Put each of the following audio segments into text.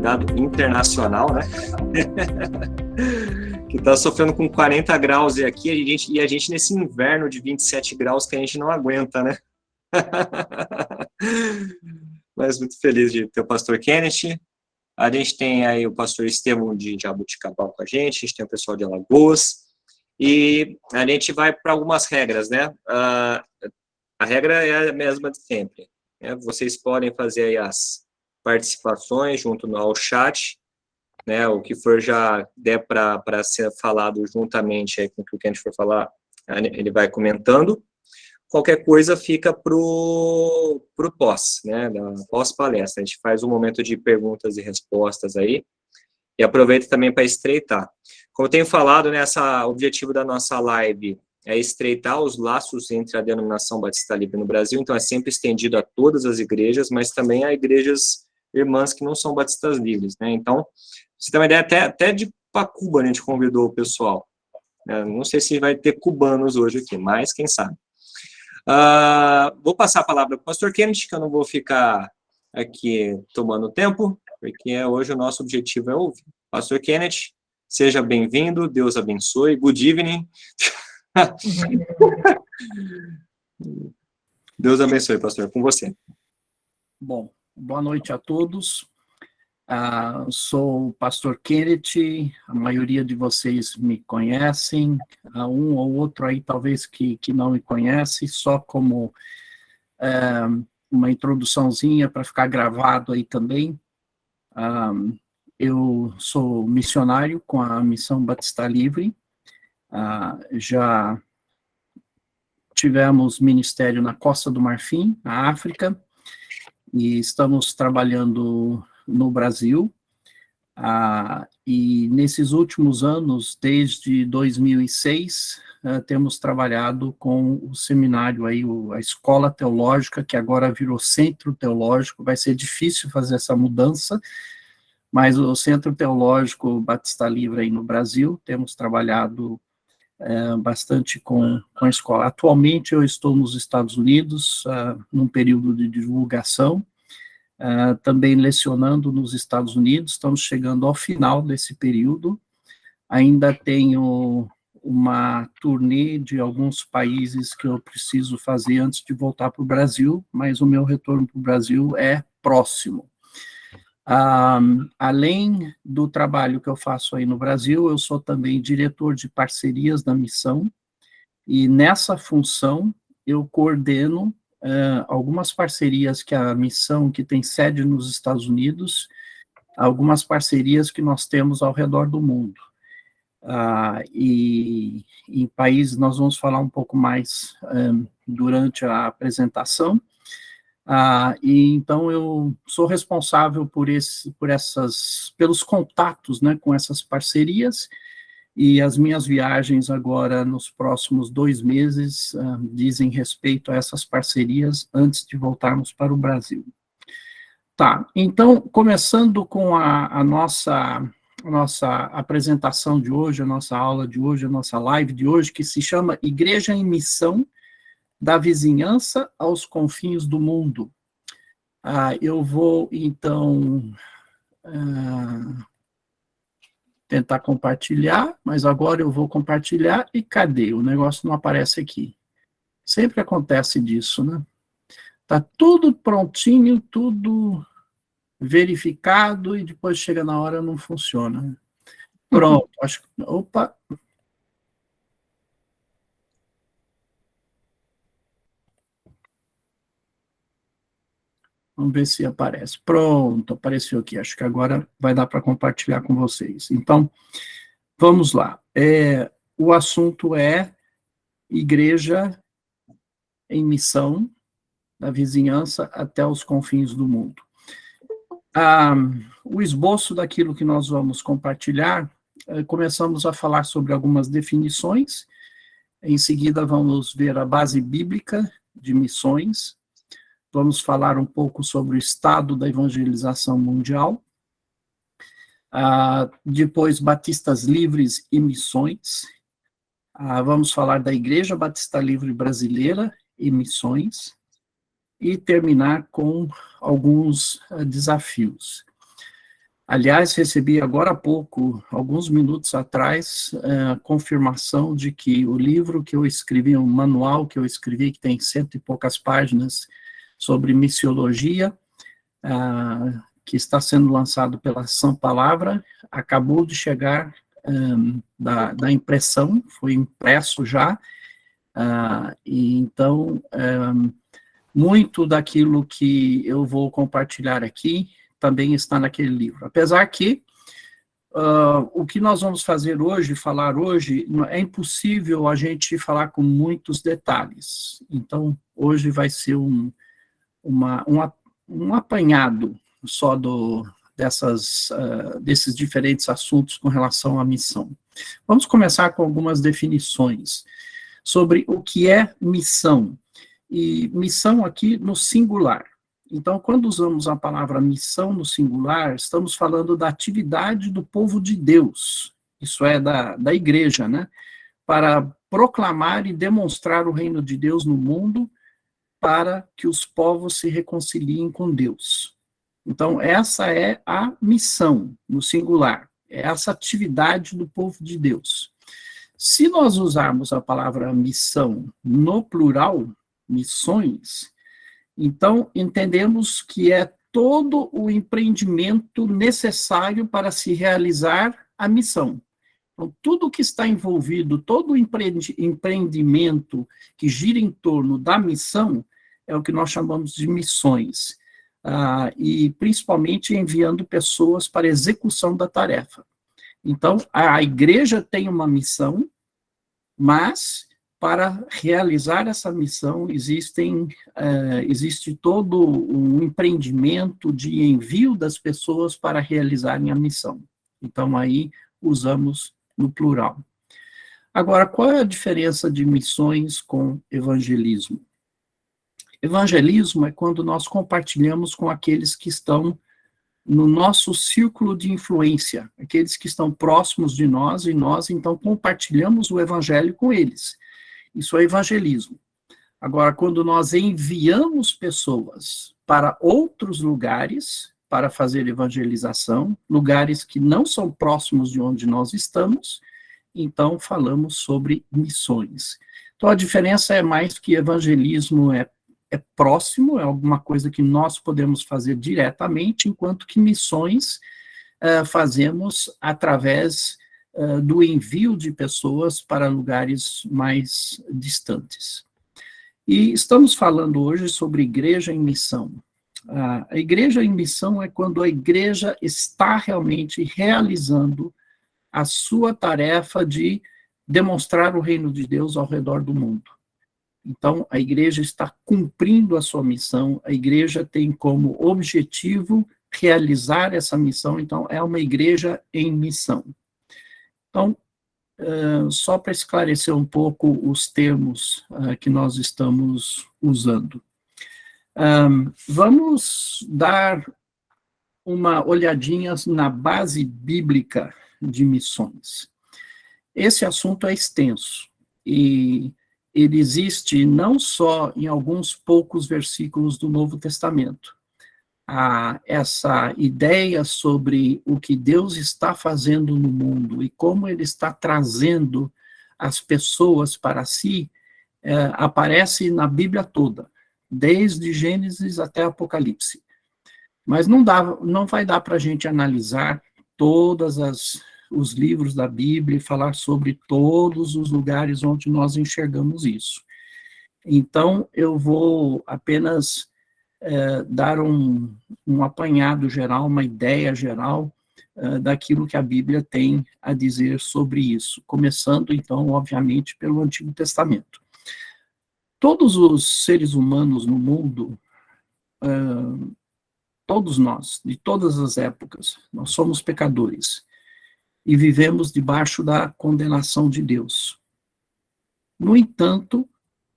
convidado internacional, né? Que está sofrendo com 40 graus aqui, e a gente nesse inverno de 27 graus que a gente não aguenta, né? Mas muito feliz de ter o pastor Kenneth. A gente tem aí o pastor Estevão de Jaboticabal com a gente tem o pessoal de Alagoas, e a gente vai para algumas regras, né? A regra é a mesma de sempre, né? Vocês podem fazer aí as participações junto ao chat, né? O que for já der para ser falado juntamente aí com o que a gente for falar, ele vai comentando. Qualquer coisa fica pro pós, né? Da pós-palestra. A gente faz um momento de perguntas e respostas aí, e aproveita também para estreitar. Como eu tenho falado, né, o objetivo da nossa live é estreitar os laços entre a denominação Batista Livre no Brasil, então é sempre estendido a todas as igrejas, mas também a igrejas irmãs que não são batistas livres, né? Então, você tem uma ideia, até de Pacuba a gente convidou o pessoal. Não sei se vai ter cubanos hoje aqui, mas quem sabe. Vou passar a palavra para o pastor Kenneth, que eu não vou ficar aqui tomando tempo, porque hoje o nosso objetivo é ouvir. Pastor Kenneth, seja bem-vindo, Deus abençoe, good evening. Deus abençoe, pastor, com você. Bom, boa noite a todos. Sou o pastor Kenneth, a maioria de vocês me conhecem, um ou outro aí talvez que não me conhece, só como uma introduçãozinha para ficar gravado aí também. Eu sou missionário com a Missão Batista Livre, já tivemos ministério na Costa do Marfim, na África, e estamos trabalhando no Brasil, e nesses últimos anos, desde 2006, temos trabalhado com o seminário aí, a Escola Teológica, que agora virou Centro Teológico. Vai ser difícil fazer essa mudança, mas o Centro Teológico Batista Livre aí no Brasil, temos trabalhado bastante com a escola. Atualmente eu estou nos Estados Unidos, num período de divulgação, também lecionando nos Estados Unidos. Estamos chegando ao final desse período. Ainda tenho uma turnê de alguns países que eu preciso fazer antes de voltar para o Brasil, mas o meu retorno para o Brasil é próximo. Além do trabalho que eu faço aí no Brasil, eu sou também diretor de parcerias da missão, e nessa função eu coordeno algumas parcerias que a missão, que tem sede nos Estados Unidos, algumas parcerias que nós temos ao redor do mundo. E em países, nós vamos falar um pouco mais durante a apresentação. E então eu sou responsável pelos contatos, né, com essas parcerias, e as minhas viagens agora, nos próximos 2 meses, dizem respeito a essas parcerias antes de voltarmos para o Brasil. Tá, então, começando com a nossa apresentação de hoje, a nossa aula de hoje, a nossa live de hoje, que se chama Igreja em Missão, da Vizinhança aos Confins do Mundo. Eu vou, então, tentar compartilhar, mas agora eu vou compartilhar, e cadê? O negócio não aparece aqui. Sempre acontece disso, né? Tá tudo prontinho, tudo verificado, e depois chega na hora, não funciona. Pronto, acho que... Opa! Vamos ver se aparece. Pronto, apareceu aqui. Acho que agora vai dar para compartilhar com vocês. Então, vamos lá. O assunto é Igreja em Missão, da Vizinhança até os confins do mundo. O esboço daquilo que nós vamos compartilhar, começamos a falar sobre algumas definições, em seguida vamos ver a base bíblica de missões, vamos falar um pouco sobre o estado da evangelização mundial, depois Batistas Livres e Missões, vamos falar da Igreja Batista Livre Brasileira e Missões, e terminar com alguns desafios. Aliás, recebi agora há pouco, alguns minutos atrás, a confirmação de que o livro que eu escrevi, um manual que eu escrevi, que tem 100 e poucas páginas, sobre missiologia, que está sendo lançado pela Ação Palavra, acabou de chegar da impressão, foi impresso já, e então, muito daquilo que eu vou compartilhar aqui também está naquele livro. Apesar que o que nós vamos fazer hoje, falar hoje, é impossível a gente falar com muitos detalhes. Então, hoje vai ser um apanhado só desses diferentes assuntos com relação à missão. Vamos começar com algumas definições sobre o que é missão. E missão aqui no singular. Então, quando usamos a palavra missão no singular, estamos falando da atividade do povo de Deus, isso é, da igreja, né? Para proclamar e demonstrar o reino de Deus no mundo, para que os povos se reconciliem com Deus. Então, essa é a missão no singular, é essa atividade do povo de Deus. Se nós usarmos a palavra missão no plural, missões, então entendemos que é todo o empreendimento necessário para se realizar a missão. Então, tudo que está envolvido, todo o empreendimento que gira em torno da missão, é o que nós chamamos de missões, e principalmente enviando pessoas para a execução da tarefa. Então, a igreja tem uma missão, mas para realizar essa missão existe todo um empreendimento de envio das pessoas para realizarem a missão. Então, aí usamos no plural. Agora, qual é a diferença de missões com evangelismo? Evangelismo é quando nós compartilhamos com aqueles que estão no nosso círculo de influência, aqueles que estão próximos de nós, e nós, então, compartilhamos o evangelho com eles. Isso é evangelismo. Agora, quando nós enviamos pessoas para outros lugares para fazer evangelização, lugares que não são próximos de onde nós estamos, então falamos sobre missões. Então, a diferença é mais que evangelismo é próximo, é alguma coisa que nós podemos fazer diretamente, enquanto que missões fazemos através do envio de pessoas para lugares mais distantes. E estamos falando hoje sobre igreja em missão. A igreja em missão é quando a igreja está realmente realizando a sua tarefa de demonstrar o reino de Deus ao redor do mundo. Então, a igreja está cumprindo a sua missão, a igreja tem como objetivo realizar essa missão, então é uma igreja em missão. Então, só para esclarecer um pouco os termos que nós estamos usando. Vamos dar uma olhadinha na base bíblica de missões. Esse assunto é extenso, e ele existe não só em alguns poucos versículos do Novo Testamento. Essa ideia sobre o que Deus está fazendo no mundo e como ele está trazendo as pessoas para si, aparece na Bíblia toda, desde Gênesis até Apocalipse. Mas não vai dar para a gente analisar todos os livros da Bíblia e falar sobre todos os lugares onde nós enxergamos isso. Então, eu vou apenas dar um apanhado geral, uma ideia geral daquilo que a Bíblia tem a dizer sobre isso, começando, então, obviamente, pelo Antigo Testamento. Todos os seres humanos no mundo, todos nós, de todas as épocas, nós somos pecadores e vivemos debaixo da condenação de Deus. No entanto,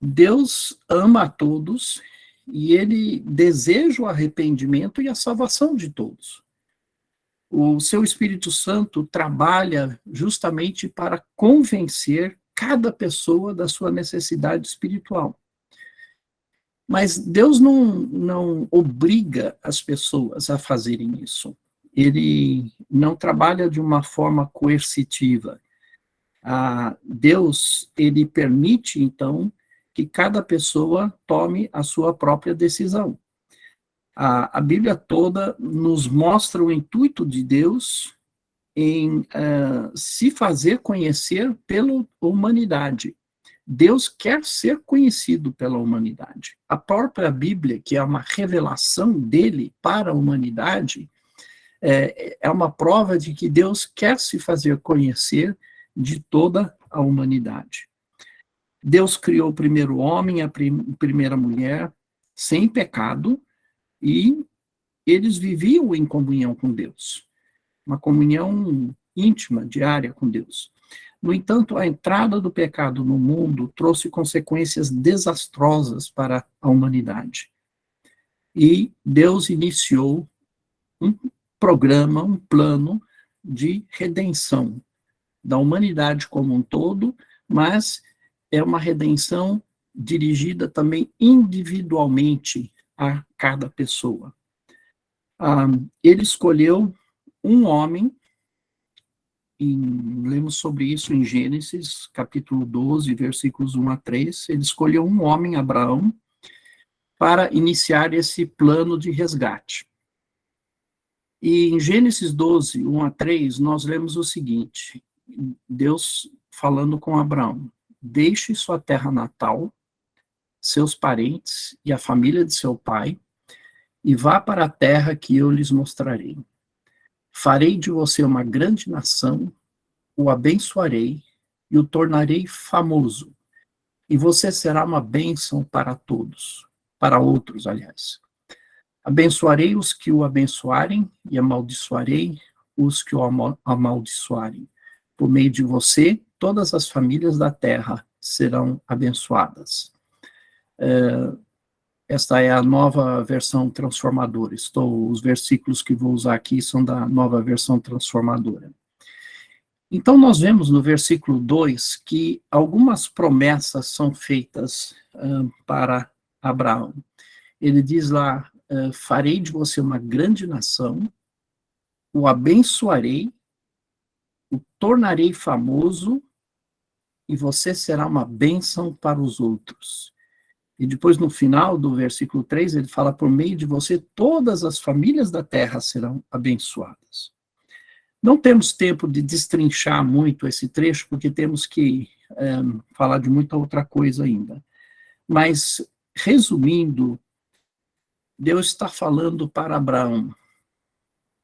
Deus ama a todos e ele deseja o arrependimento e a salvação de todos. O seu Espírito Santo trabalha justamente para convencer cada pessoa da sua necessidade espiritual. Mas Deus não obriga as pessoas a fazerem isso. ele não trabalha de uma forma coercitiva. Deus, ele permite, então, que cada pessoa tome a sua própria decisão. A Bíblia toda nos mostra o intuito de Deus em se fazer conhecer pela humanidade. Deus quer ser conhecido pela humanidade. A própria Bíblia, que é uma revelação dele para a humanidade, é uma prova de que Deus quer se fazer conhecer de toda a humanidade. Deus criou o primeiro homem, a primeira mulher, sem pecado, e eles viviam em comunhão com Deus, uma comunhão íntima, diária com Deus. No entanto, a entrada do pecado no mundo trouxe consequências desastrosas para a humanidade. E Deus iniciou um programa, um plano de redenção da humanidade como um todo, mas é uma redenção dirigida também individualmente a cada pessoa. Ele escolheu um homem, e lemos sobre isso em Gênesis, capítulo 12, versículos 1 a 3, ele escolheu um homem, Abraão, para iniciar esse plano de resgate. E em Gênesis 12, 1 a 3, nós lemos o seguinte, Deus falando com Abraão: deixe sua terra natal, seus parentes e a família de seu pai, e vá para a terra que eu lhes mostrarei. Farei de você uma grande nação, o abençoarei e o tornarei famoso, e você será uma bênção para todos, para outros, aliás. Abençoarei os que o abençoarem e amaldiçoarei os que o amaldiçoarem. Por meio de você, todas as famílias da terra serão abençoadas. Esta é a nova versão transformadora. Os versículos que vou usar aqui são da nova versão transformadora. Então, nós vemos no versículo 2 que algumas promessas são feitas para Abraão. Ele diz lá, farei de você uma grande nação, o abençoarei, o tornarei famoso, e você será uma bênção para os outros. E depois, no final do versículo 3, ele fala, por meio de você, todas as famílias da terra serão abençoadas. Não temos tempo de destrinchar muito esse trecho, porque temos que falar de muita outra coisa ainda. Mas, resumindo, Deus está falando para Abraão,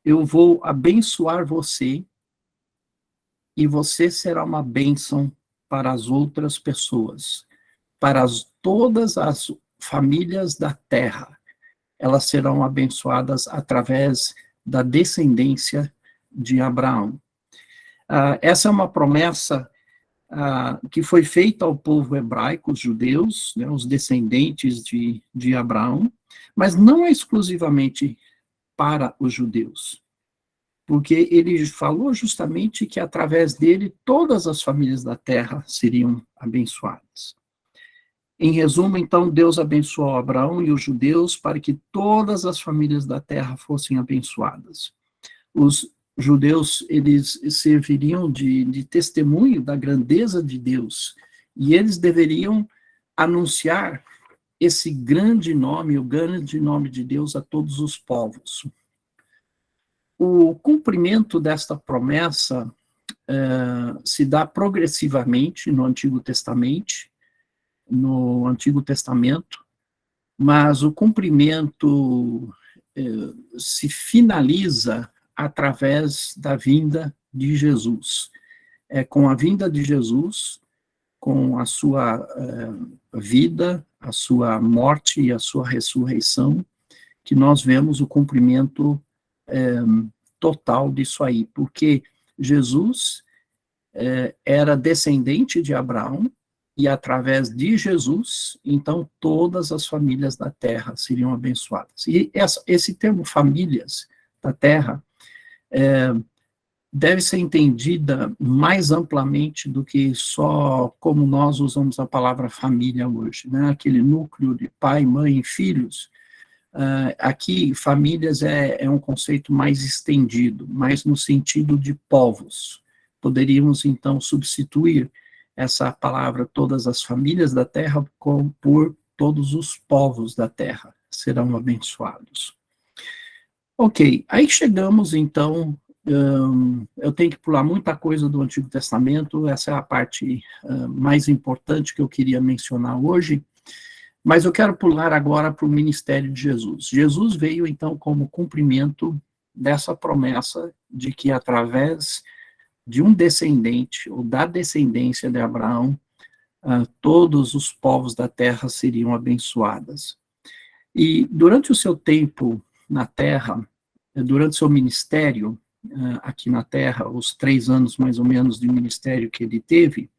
eu vou abençoar você, e você será uma bênção para as outras pessoas, para todas as famílias da terra. Elas serão abençoadas através da descendência de Abraão. Essa é uma promessa que foi feita ao povo hebraico, os judeus, né, os descendentes de Abraão, mas não é exclusivamente para os judeus, porque ele falou justamente que através dele todas as famílias da terra seriam abençoadas. Em resumo, então, Deus abençoou Abraão e os judeus para que todas as famílias da terra fossem abençoadas. Os judeus, eles serviriam de testemunho da grandeza de Deus, e eles deveriam anunciar esse grande nome, o grande nome de Deus a todos os povos. O cumprimento desta promessa se dá progressivamente no Antigo Testamento, mas o cumprimento se finaliza através da vinda de Jesus. É com a vinda de Jesus, com a sua vida, a sua morte e a sua ressurreição, que nós vemos o cumprimento total disso aí, porque Jesus era descendente de Abraão, e através de Jesus, então, todas as famílias da terra seriam abençoadas. E esse termo famílias da terra deve ser entendida mais amplamente do que só como nós usamos a palavra família hoje, né? Aquele núcleo de pai, mãe e filhos, Aqui, famílias é um conceito mais estendido, mais no sentido de povos. Poderíamos, então, substituir essa palavra, todas as famílias da terra, por todos os povos da terra serão abençoados. Ok, aí chegamos, então, eu tenho que pular muita coisa do Antigo Testamento, essa é a parte mais importante que eu queria mencionar hoje, mas eu quero pular agora para o ministério de Jesus. Jesus veio, então, como cumprimento dessa promessa de que através de um descendente, ou da descendência de Abraão, todos os povos da terra seriam abençoados. E durante o seu tempo na terra, durante seu ministério aqui na terra, os 3 anos mais ou menos de ministério que ele teve,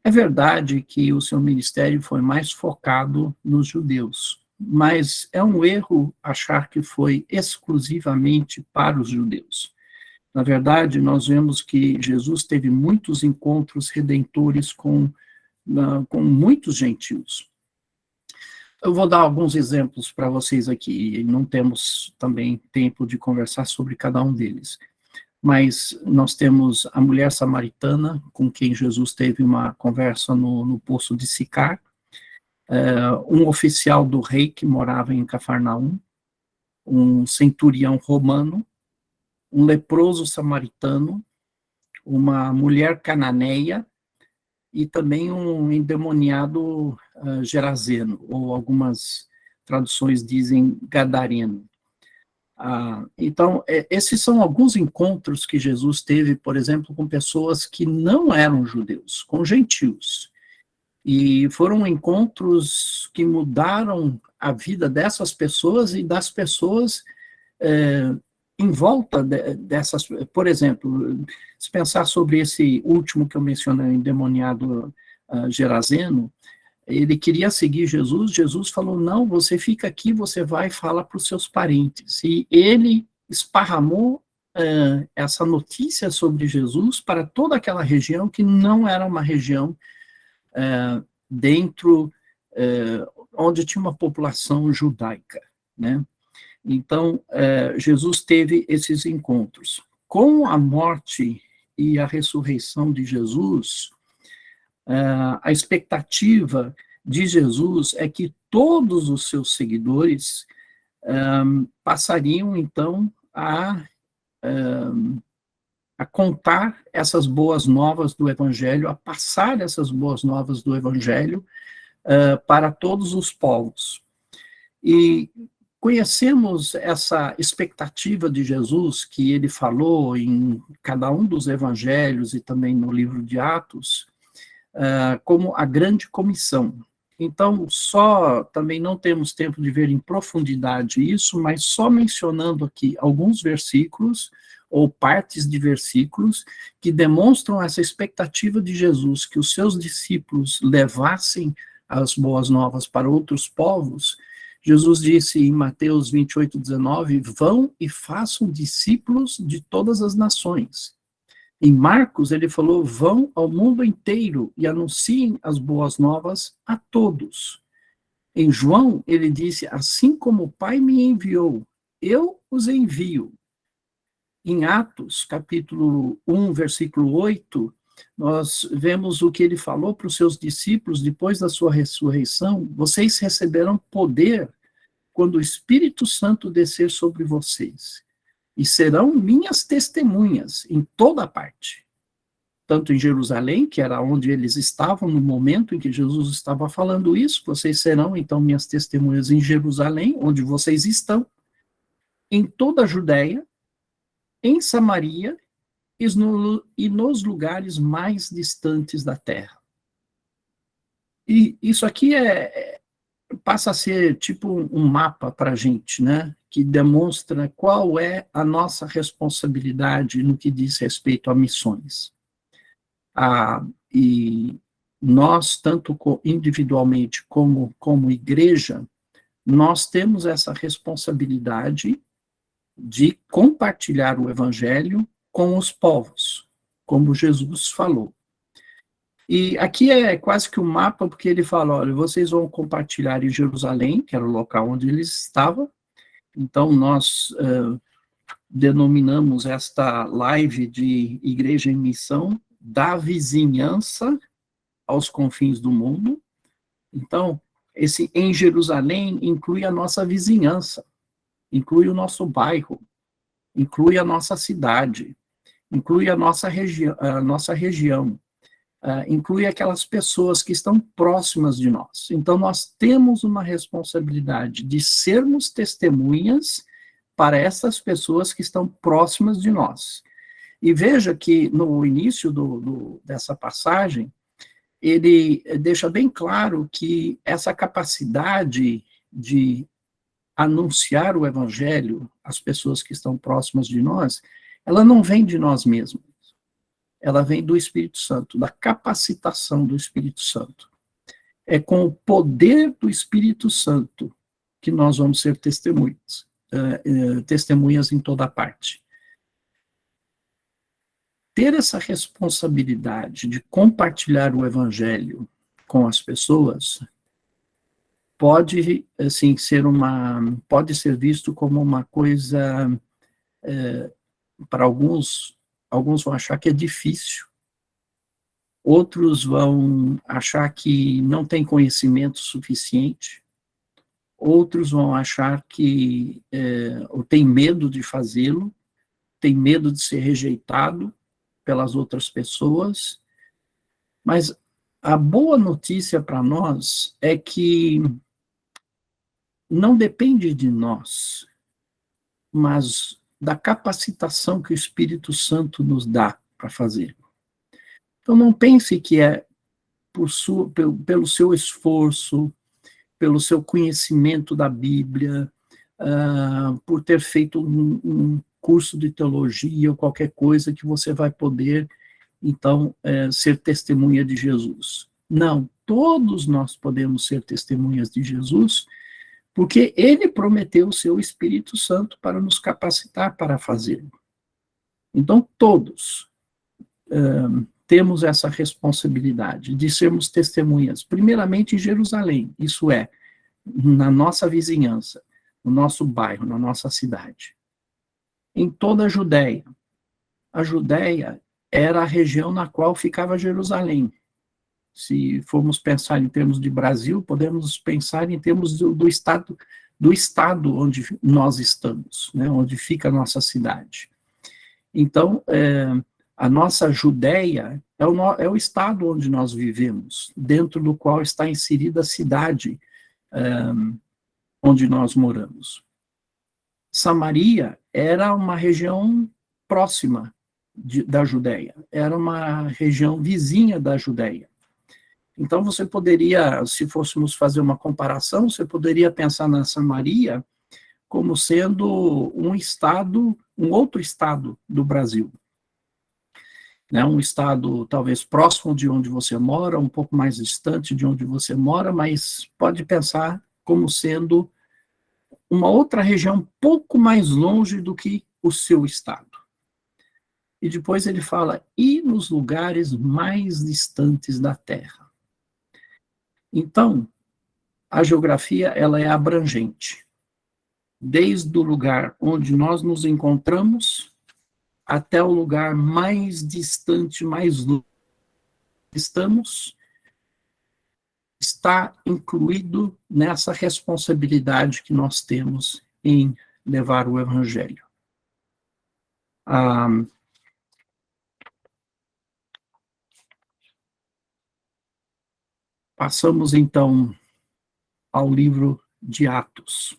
é verdade que o seu ministério foi mais focado nos judeus, mas é um erro achar que foi exclusivamente para os judeus. Na verdade, nós vemos que Jesus teve muitos encontros redentores com muitos gentios. Eu vou dar alguns exemplos para vocês aqui, e não temos também tempo de conversar sobre cada um deles. Mas nós temos a mulher samaritana, com quem Jesus teve uma conversa no poço de Sicar, um oficial do rei que morava em Cafarnaum, um centurião romano, um leproso samaritano, uma mulher cananeia e também um endemoniado gerazeno, ou algumas traduções dizem gadareno. Então, esses são alguns encontros que Jesus teve, por exemplo, com pessoas que não eram judeus, com gentios. E foram encontros que mudaram a vida dessas pessoas e das pessoas em volta dessas. Por exemplo, se pensar sobre esse último que eu mencionei, endemoniado gerazeno, ele queria seguir Jesus, Jesus falou, não, você fica aqui, você vai e fala para os seus parentes. E ele esparramou essa notícia sobre Jesus para toda aquela região que não era uma região dentro, onde tinha uma população judaica, né? Então, Jesus teve esses encontros. Com a morte e a ressurreição de Jesus, a expectativa de Jesus é que todos os seus seguidores passariam, então, a contar essas boas novas do Evangelho, a passar essas boas novas do Evangelho para todos os povos. E conhecemos essa expectativa de Jesus, que ele falou em cada um dos evangelhos e também no livro de Atos, como a grande comissão. Então, também não temos tempo de ver em profundidade isso, mas só mencionando aqui alguns versículos, ou partes de versículos, que demonstram essa expectativa de Jesus, que os seus discípulos levassem as boas novas para outros povos. Jesus disse em Mateus 28:19, vão e façam discípulos de todas as nações. Em Marcos, ele falou, vão ao mundo inteiro e anunciem as boas novas a todos. Em João, ele disse, assim como o Pai me enviou, eu os envio. Em Atos, capítulo 1, versículo 8, nós vemos o que ele falou para os seus discípulos depois da sua ressurreição, vocês receberão poder quando o Espírito Santo descer sobre vocês. E serão minhas testemunhas em toda parte, tanto em Jerusalém, que era onde eles estavam no momento em que Jesus estava falando isso, vocês serão, então, minhas testemunhas em Jerusalém, onde vocês estão, em toda a Judéia, em Samaria e nos lugares mais distantes da terra. E isso aqui passa a ser tipo um mapa para a gente, né? Que demonstra qual é a nossa responsabilidade no que diz respeito a missões. E nós, tanto individualmente como igreja, nós temos essa responsabilidade de compartilhar o evangelho com os povos, como Jesus falou. E aqui é quase que um mapa, porque ele fala, olha, vocês vão compartilhar em Jerusalém, que era o local onde eles estavam. Então, nós denominamos esta live de Igreja em Missão, da vizinhança aos confins do mundo. Então, esse em Jerusalém inclui a nossa vizinhança, inclui o nosso bairro, inclui a nossa cidade, inclui a nossa região, inclui aquelas pessoas que estão próximas de nós. Então, nós temos uma responsabilidade de sermos testemunhas para essas pessoas que estão próximas de nós. E veja que no início dessa passagem, ele deixa bem claro que essa capacidade de anunciar o evangelho às pessoas que estão próximas de nós, ela não vem de nós mesmos. Ela vem do Espírito Santo, da capacitação do Espírito Santo. É com o poder do Espírito Santo que nós vamos ser testemunhas, testemunhas em toda parte. Ter essa responsabilidade de compartilhar o evangelho com as pessoas pode, assim, pode ser visto como uma coisa, para alguns vão achar que é difícil, outros vão achar que não tem conhecimento suficiente, outros vão achar que ou tem medo de fazê-lo, tem medo de ser rejeitado pelas outras pessoas, mas a boa notícia para nós é que não depende de nós, mas da capacitação que o Espírito Santo nos dá para fazer. Então não pense que é pelo seu esforço, pelo seu conhecimento da Bíblia, por ter feito um curso de teologia ou qualquer coisa que você vai poder, então, ser testemunha de Jesus. Não, todos nós podemos ser testemunhas de Jesus, porque ele prometeu o seu Espírito Santo para nos capacitar para fazê-lo. Então, todos temos essa responsabilidade de sermos testemunhas, primeiramente em Jerusalém, isso é, na nossa vizinhança, no nosso bairro, na nossa cidade. Em toda a Judéia. A Judéia era a região na qual ficava Jerusalém. Se formos pensar em termos de Brasil, podemos pensar em termos do estado onde nós estamos, né, onde fica a nossa cidade. Então, a nossa Judéia é o estado onde nós vivemos, dentro do qual está inserida a cidade onde nós moramos. Samaria era uma região próxima da Judéia, era uma região vizinha da Judéia. Então você poderia, se fôssemos fazer uma comparação, você poderia pensar na Samaria como sendo um outro estado do Brasil. Né, um estado talvez próximo de onde você mora, um pouco mais distante de onde você mora, mas pode pensar como sendo uma outra região um pouco mais longe do que o seu estado. E depois ele fala, e nos lugares mais distantes da terra. Então, a geografia, ela é abrangente. Desde o lugar onde nós nos encontramos, até o lugar mais distante, mais longe que estamos, está incluído nessa responsabilidade que nós temos em levar o evangelho. Passamos, então, ao livro de Atos.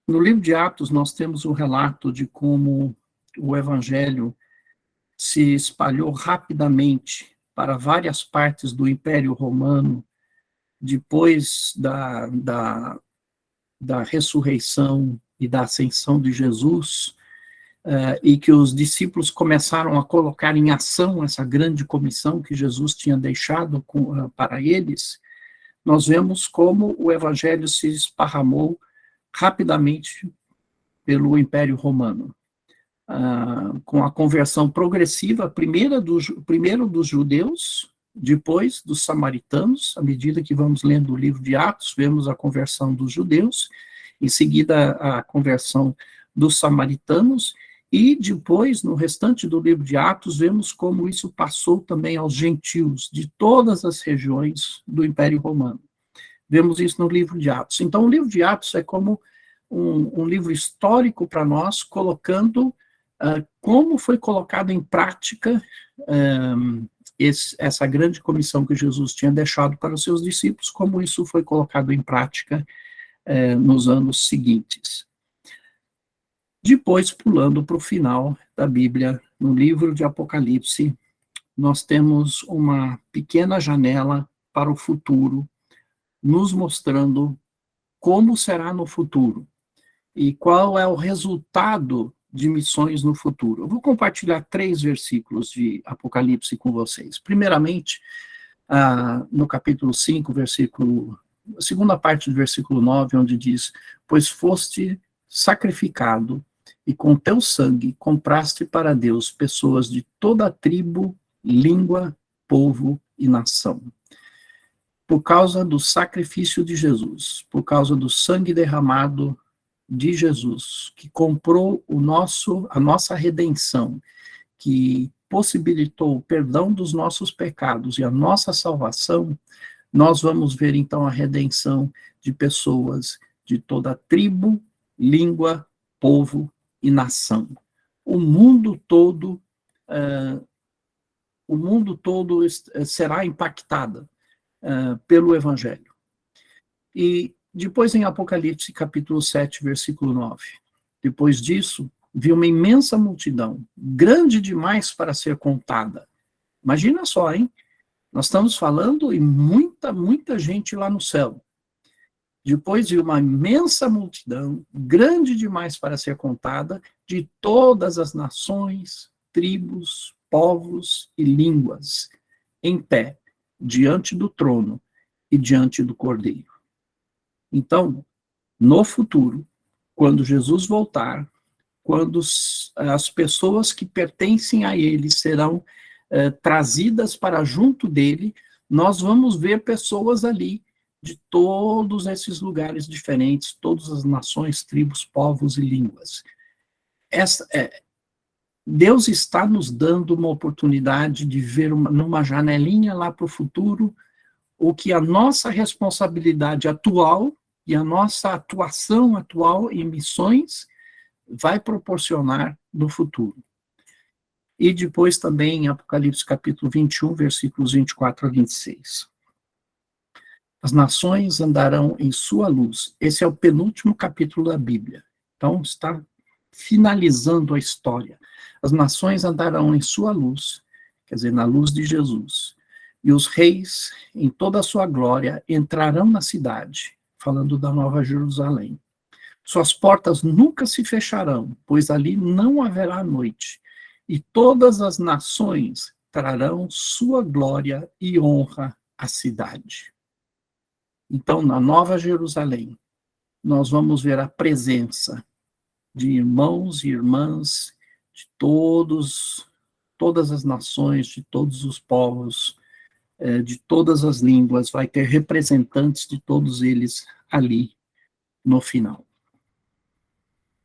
No livro de Atos, nós temos o relato de como o evangelho se espalhou rapidamente para várias partes do Império Romano, depois da ressurreição e da ascensão de Jesus, e que os discípulos começaram a colocar em ação essa grande comissão que Jesus tinha deixado para eles, nós vemos como o evangelho se esparramou rapidamente pelo Império Romano. com a conversão progressiva, primeiro dos judeus, depois dos samaritanos. À medida que vamos lendo o livro de Atos, vemos a conversão dos judeus, em seguida a conversão dos samaritanos, e depois, no restante do livro de Atos, vemos como isso passou também aos gentios de todas as regiões do Império Romano. Vemos isso no livro de Atos. Então, o livro de Atos é como um livro histórico para nós, colocando como foi colocado em prática essa grande comissão que Jesus tinha deixado para os seus discípulos, como isso foi colocado em prática nos anos seguintes. Depois, pulando para o final da Bíblia, no livro de Apocalipse, nós temos uma pequena janela para o futuro, nos mostrando como será no futuro e qual é o resultado de missões no futuro. Eu vou compartilhar 3 versículos de Apocalipse com vocês. Primeiramente, no capítulo 5, a segunda parte do versículo 9, onde diz: pois foste sacrificado, e com teu sangue compraste para Deus pessoas de toda a tribo, língua, povo e nação. Por causa do sacrifício de Jesus, por causa do sangue derramado de Jesus, que comprou a nossa redenção, que possibilitou o perdão dos nossos pecados e a nossa salvação, nós vamos ver então a redenção de pessoas de toda a tribo, língua, povo e nação. O mundo todo será impactado pelo Evangelho. E depois em Apocalipse capítulo 7, versículo 9, depois disso, vi uma imensa multidão, grande demais para ser contada. Imagina só, hein? Nós estamos falando em muita gente lá no céu. Depois de uma imensa multidão, grande demais para ser contada, de todas as nações, tribos, povos e línguas, em pé, diante do trono e diante do Cordeiro. Então, no futuro, quando Jesus voltar, quando as pessoas que pertencem a ele serão trazidas para junto dele, nós vamos ver pessoas ali de todos esses lugares diferentes, todas as nações, tribos, povos e línguas. Deus está nos dando uma oportunidade de ver numa janelinha lá para o futuro o que a nossa responsabilidade atual e a nossa atuação atual em missões vai proporcionar no futuro. E depois também em Apocalipse capítulo 21, versículos 24 a 26. As nações andarão em sua luz. Esse é o penúltimo capítulo da Bíblia. Então, está finalizando a história. As nações andarão em sua luz, quer dizer, na luz de Jesus. E os reis, em toda a sua glória, entrarão na cidade, falando da Nova Jerusalém. Suas portas nunca se fecharão, pois ali não haverá noite. E todas as nações trarão sua glória e honra à cidade. Então, na Nova Jerusalém, nós vamos ver a presença de irmãos e irmãs de todas as nações, de todos os povos, de todas as línguas, vai ter representantes de todos eles ali no final.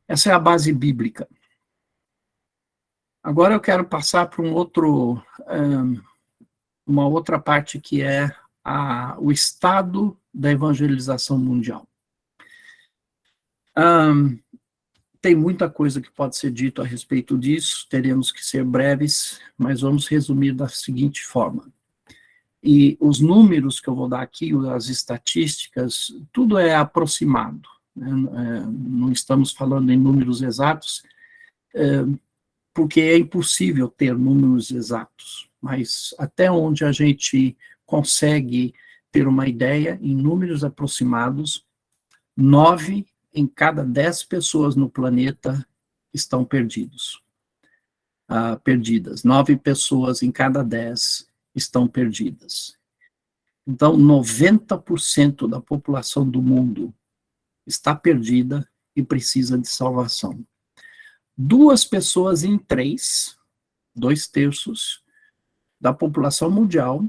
Essa é a base bíblica. Agora eu quero passar para uma outra parte que é o estado da evangelização mundial. Tem muita coisa que pode ser dito a respeito disso, teremos que ser breves, mas vamos resumir da seguinte forma. E os números que eu vou dar aqui, as estatísticas, tudo é aproximado, né? Não estamos falando em números exatos, porque é impossível ter números exatos, mas até onde a gente consegue ter uma ideia, em números aproximados, 9 em cada 10 pessoas no planeta estão perdidas. 9 pessoas em cada 10 estão perdidas. Então, 90% da população do mundo está perdida e precisa de salvação. 2 pessoas em 3, 2/3 da população mundial,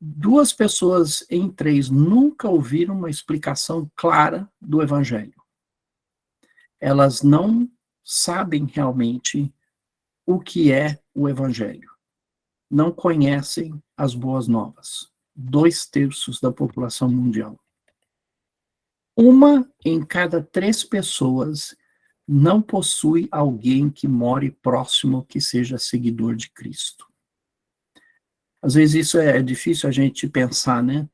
2 pessoas em 3 nunca ouviram uma explicação clara do Evangelho. Elas não sabem realmente o que é o Evangelho. Não conhecem as boas novas. 2/3 da população mundial. 1 em cada 3 pessoas não possui alguém que more próximo que seja seguidor de Cristo. Às vezes isso é difícil a gente pensar, né?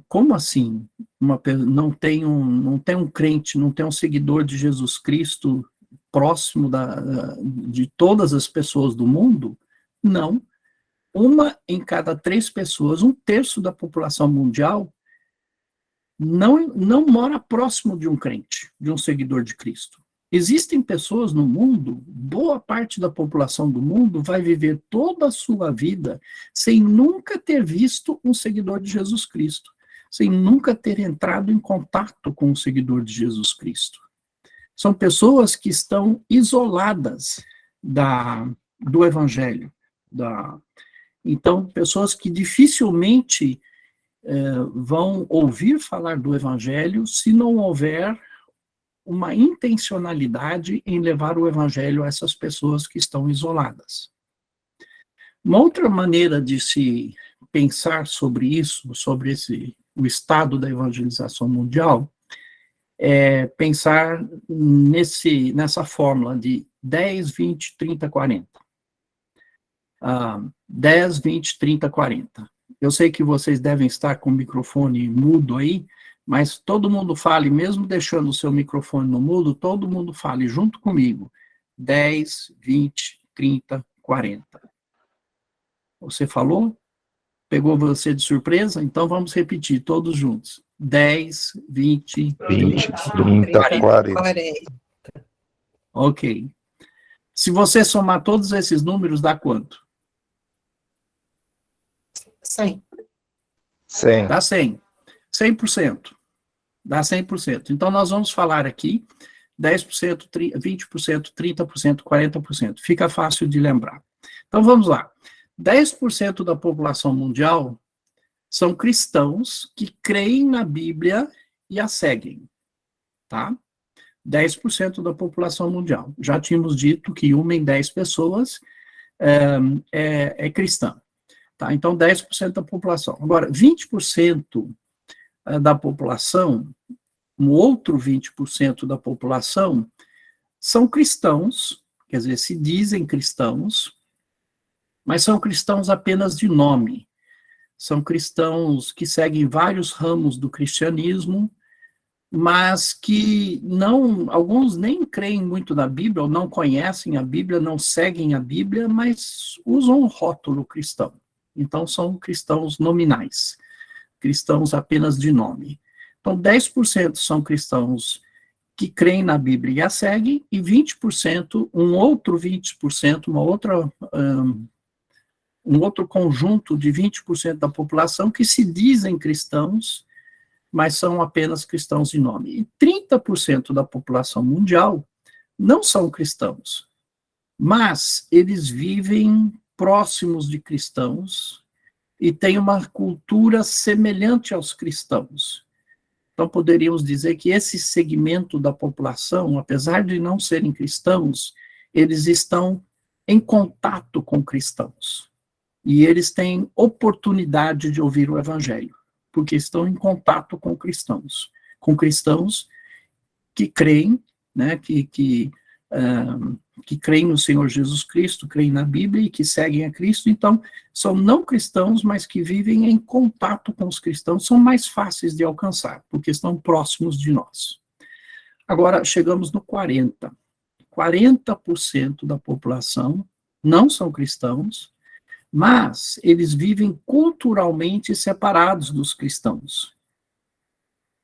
Como assim? Não tem um crente, não tem um seguidor de Jesus Cristo próximo de todas as pessoas do mundo? Não. 1 em cada 3 pessoas, 1/3 da população mundial, não mora próximo de um crente, de um seguidor de Cristo. Existem pessoas no mundo, boa parte da população do mundo vai viver toda a sua vida sem nunca ter visto um seguidor de Jesus Cristo, sem nunca ter entrado em contato com um seguidor de Jesus Cristo. São pessoas que estão isoladas do Evangelho. Então, pessoas que dificilmente vão ouvir falar do Evangelho se não houver uma intencionalidade em levar o Evangelho a essas pessoas que estão isoladas. Uma outra maneira de se pensar sobre isso, sobre o estado da evangelização mundial, é pensar nessa fórmula de 10, 20, 30, 40. 10, 20, 30, 40. Eu sei que vocês devem estar com o microfone mudo aí, mas todo mundo fale, mesmo deixando o seu microfone no mudo, todo mundo fale junto comigo. 10, 20, 30, 40. Você falou? Pegou você de surpresa? Então vamos repetir, todos juntos. 10, 20, 30, 40. Ok. Se você somar todos esses números, dá quanto? 100. 100. Dá 100. 100%. Dá 100%. Então, nós vamos falar aqui 10%, 20%, 30%, 40%. Fica fácil de lembrar. Então, vamos lá. 10% da população mundial são cristãos que creem na Bíblia e a seguem. Tá? 10% da população mundial. Já tínhamos dito que 1 em 10 pessoas é cristã. Tá? Então, 10% da população. Agora, 20% da população, um outro 20% da população, são cristãos, quer dizer, se dizem cristãos, mas são cristãos apenas de nome. São cristãos que seguem vários ramos do cristianismo, mas que alguns nem creem muito na Bíblia, ou não conhecem a Bíblia, não seguem a Bíblia, mas usam o rótulo cristão. Então, são cristãos nominais, cristãos apenas de nome. Então, 10% são cristãos que creem na Bíblia e a seguem, e 20%, um outro 20%, um outro conjunto de 20% da população que se dizem cristãos, mas são apenas cristãos de nome. E 30% da população mundial não são cristãos, mas eles vivem próximos de cristãos e têm uma cultura semelhante aos cristãos. Então, poderíamos dizer que esse segmento da população, apesar de não serem cristãos, eles estão em contato com cristãos. E eles têm oportunidade de ouvir o Evangelho, porque estão em contato com cristãos que creem, né, que creem no Senhor Jesus Cristo, creem na Bíblia e que seguem a Cristo. Então, são não cristãos, mas que vivem em contato com os cristãos, são mais fáceis de alcançar, porque estão próximos de nós. Agora, chegamos no 40%. 40% da população não são cristãos, mas eles vivem culturalmente separados dos cristãos.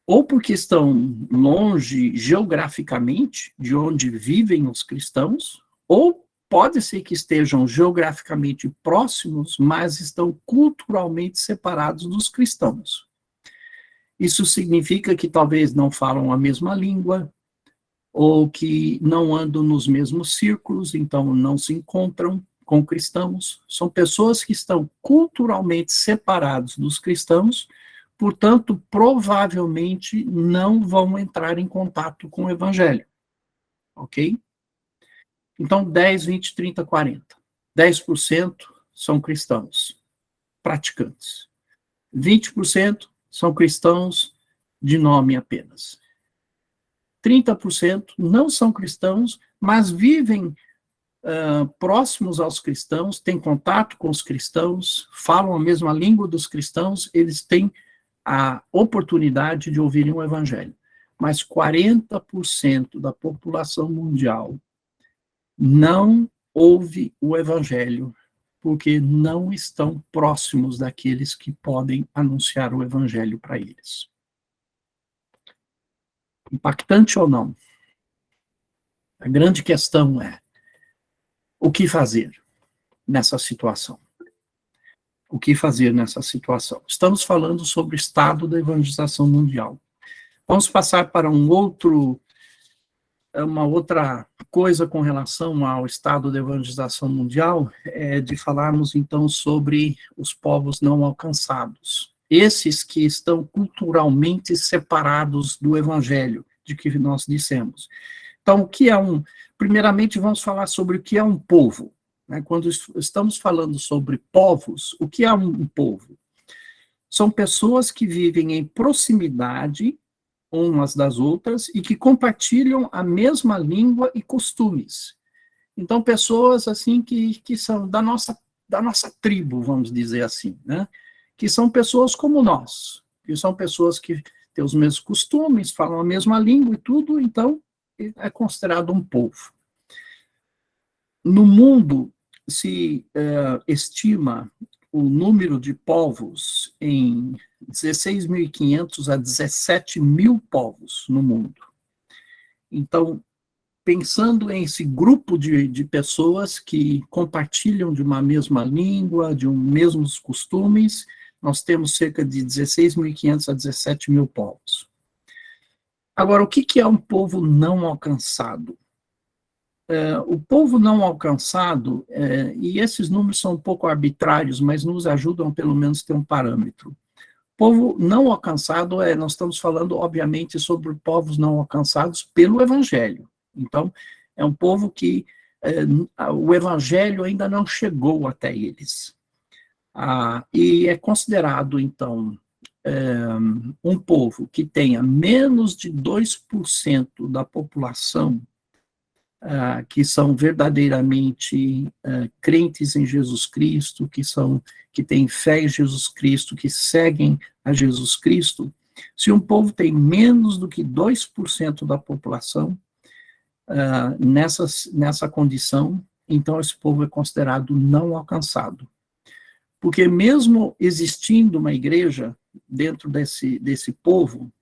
Ou porque estão longe geograficamente de onde vivem os cristãos, ou pode ser que estejam geograficamente próximos, mas estão culturalmente separados dos cristãos. Isso significa que talvez não falam a mesma língua, ou que não andam nos mesmos círculos, então não se encontram com cristãos. São pessoas que estão culturalmente separados dos cristãos, portanto, provavelmente não vão entrar em contato com o evangelho. Ok? Então, 10, 20, 30, 40. 10% são cristãos praticantes. 20% são cristãos de nome apenas. 30% não são cristãos, mas vivem próximos aos cristãos, têm contato com os cristãos, falam a mesma língua dos cristãos, eles têm a oportunidade de ouvirem o evangelho. Mas 40% da população mundial não ouve o evangelho porque não estão próximos daqueles que podem anunciar o evangelho para eles. Impactante ou não? A grande questão é, o que fazer nessa situação? O que fazer nessa situação? Estamos falando sobre o estado da evangelização mundial. Vamos passar para uma outra coisa com relação ao estado da evangelização mundial, de falarmos então sobre os povos não alcançados. Esses que estão culturalmente separados do evangelho, de que nós dissemos. Então, o que é primeiramente, vamos falar sobre o que é um povo. Né? Quando estamos falando sobre povos, o que é um povo? São pessoas que vivem em proximidade umas das outras e que compartilham a mesma língua e costumes. Então, pessoas assim que são da nossa tribo, vamos dizer assim, né? Que são pessoas como nós, que são pessoas que têm os mesmos costumes, falam a mesma língua e tudo, então é considerado um povo. No mundo se estima o número de povos em 16.500 a 17.000 povos no mundo. Então, pensando em esse grupo de pessoas que compartilham de uma mesma língua, de mesmos costumes, nós temos cerca de 16.500 a 17.000 povos. Agora, o que é um povo não alcançado? O povo não alcançado, e esses números são um pouco arbitrários, mas nos ajudam pelo menos a ter um parâmetro. Povo não alcançado, nós estamos falando, obviamente, sobre povos não alcançados pelo Evangelho. Então, é um povo que o Evangelho ainda não chegou até eles. E é considerado, então, um povo que tenha menos de 2% da população que são verdadeiramente crentes em Jesus Cristo, que têm fé em Jesus Cristo, que seguem a Jesus Cristo. Se um povo tem menos do que 2% da população nessa condição, então esse povo é considerado não alcançado. Porque mesmo existindo uma igreja dentro desse povo,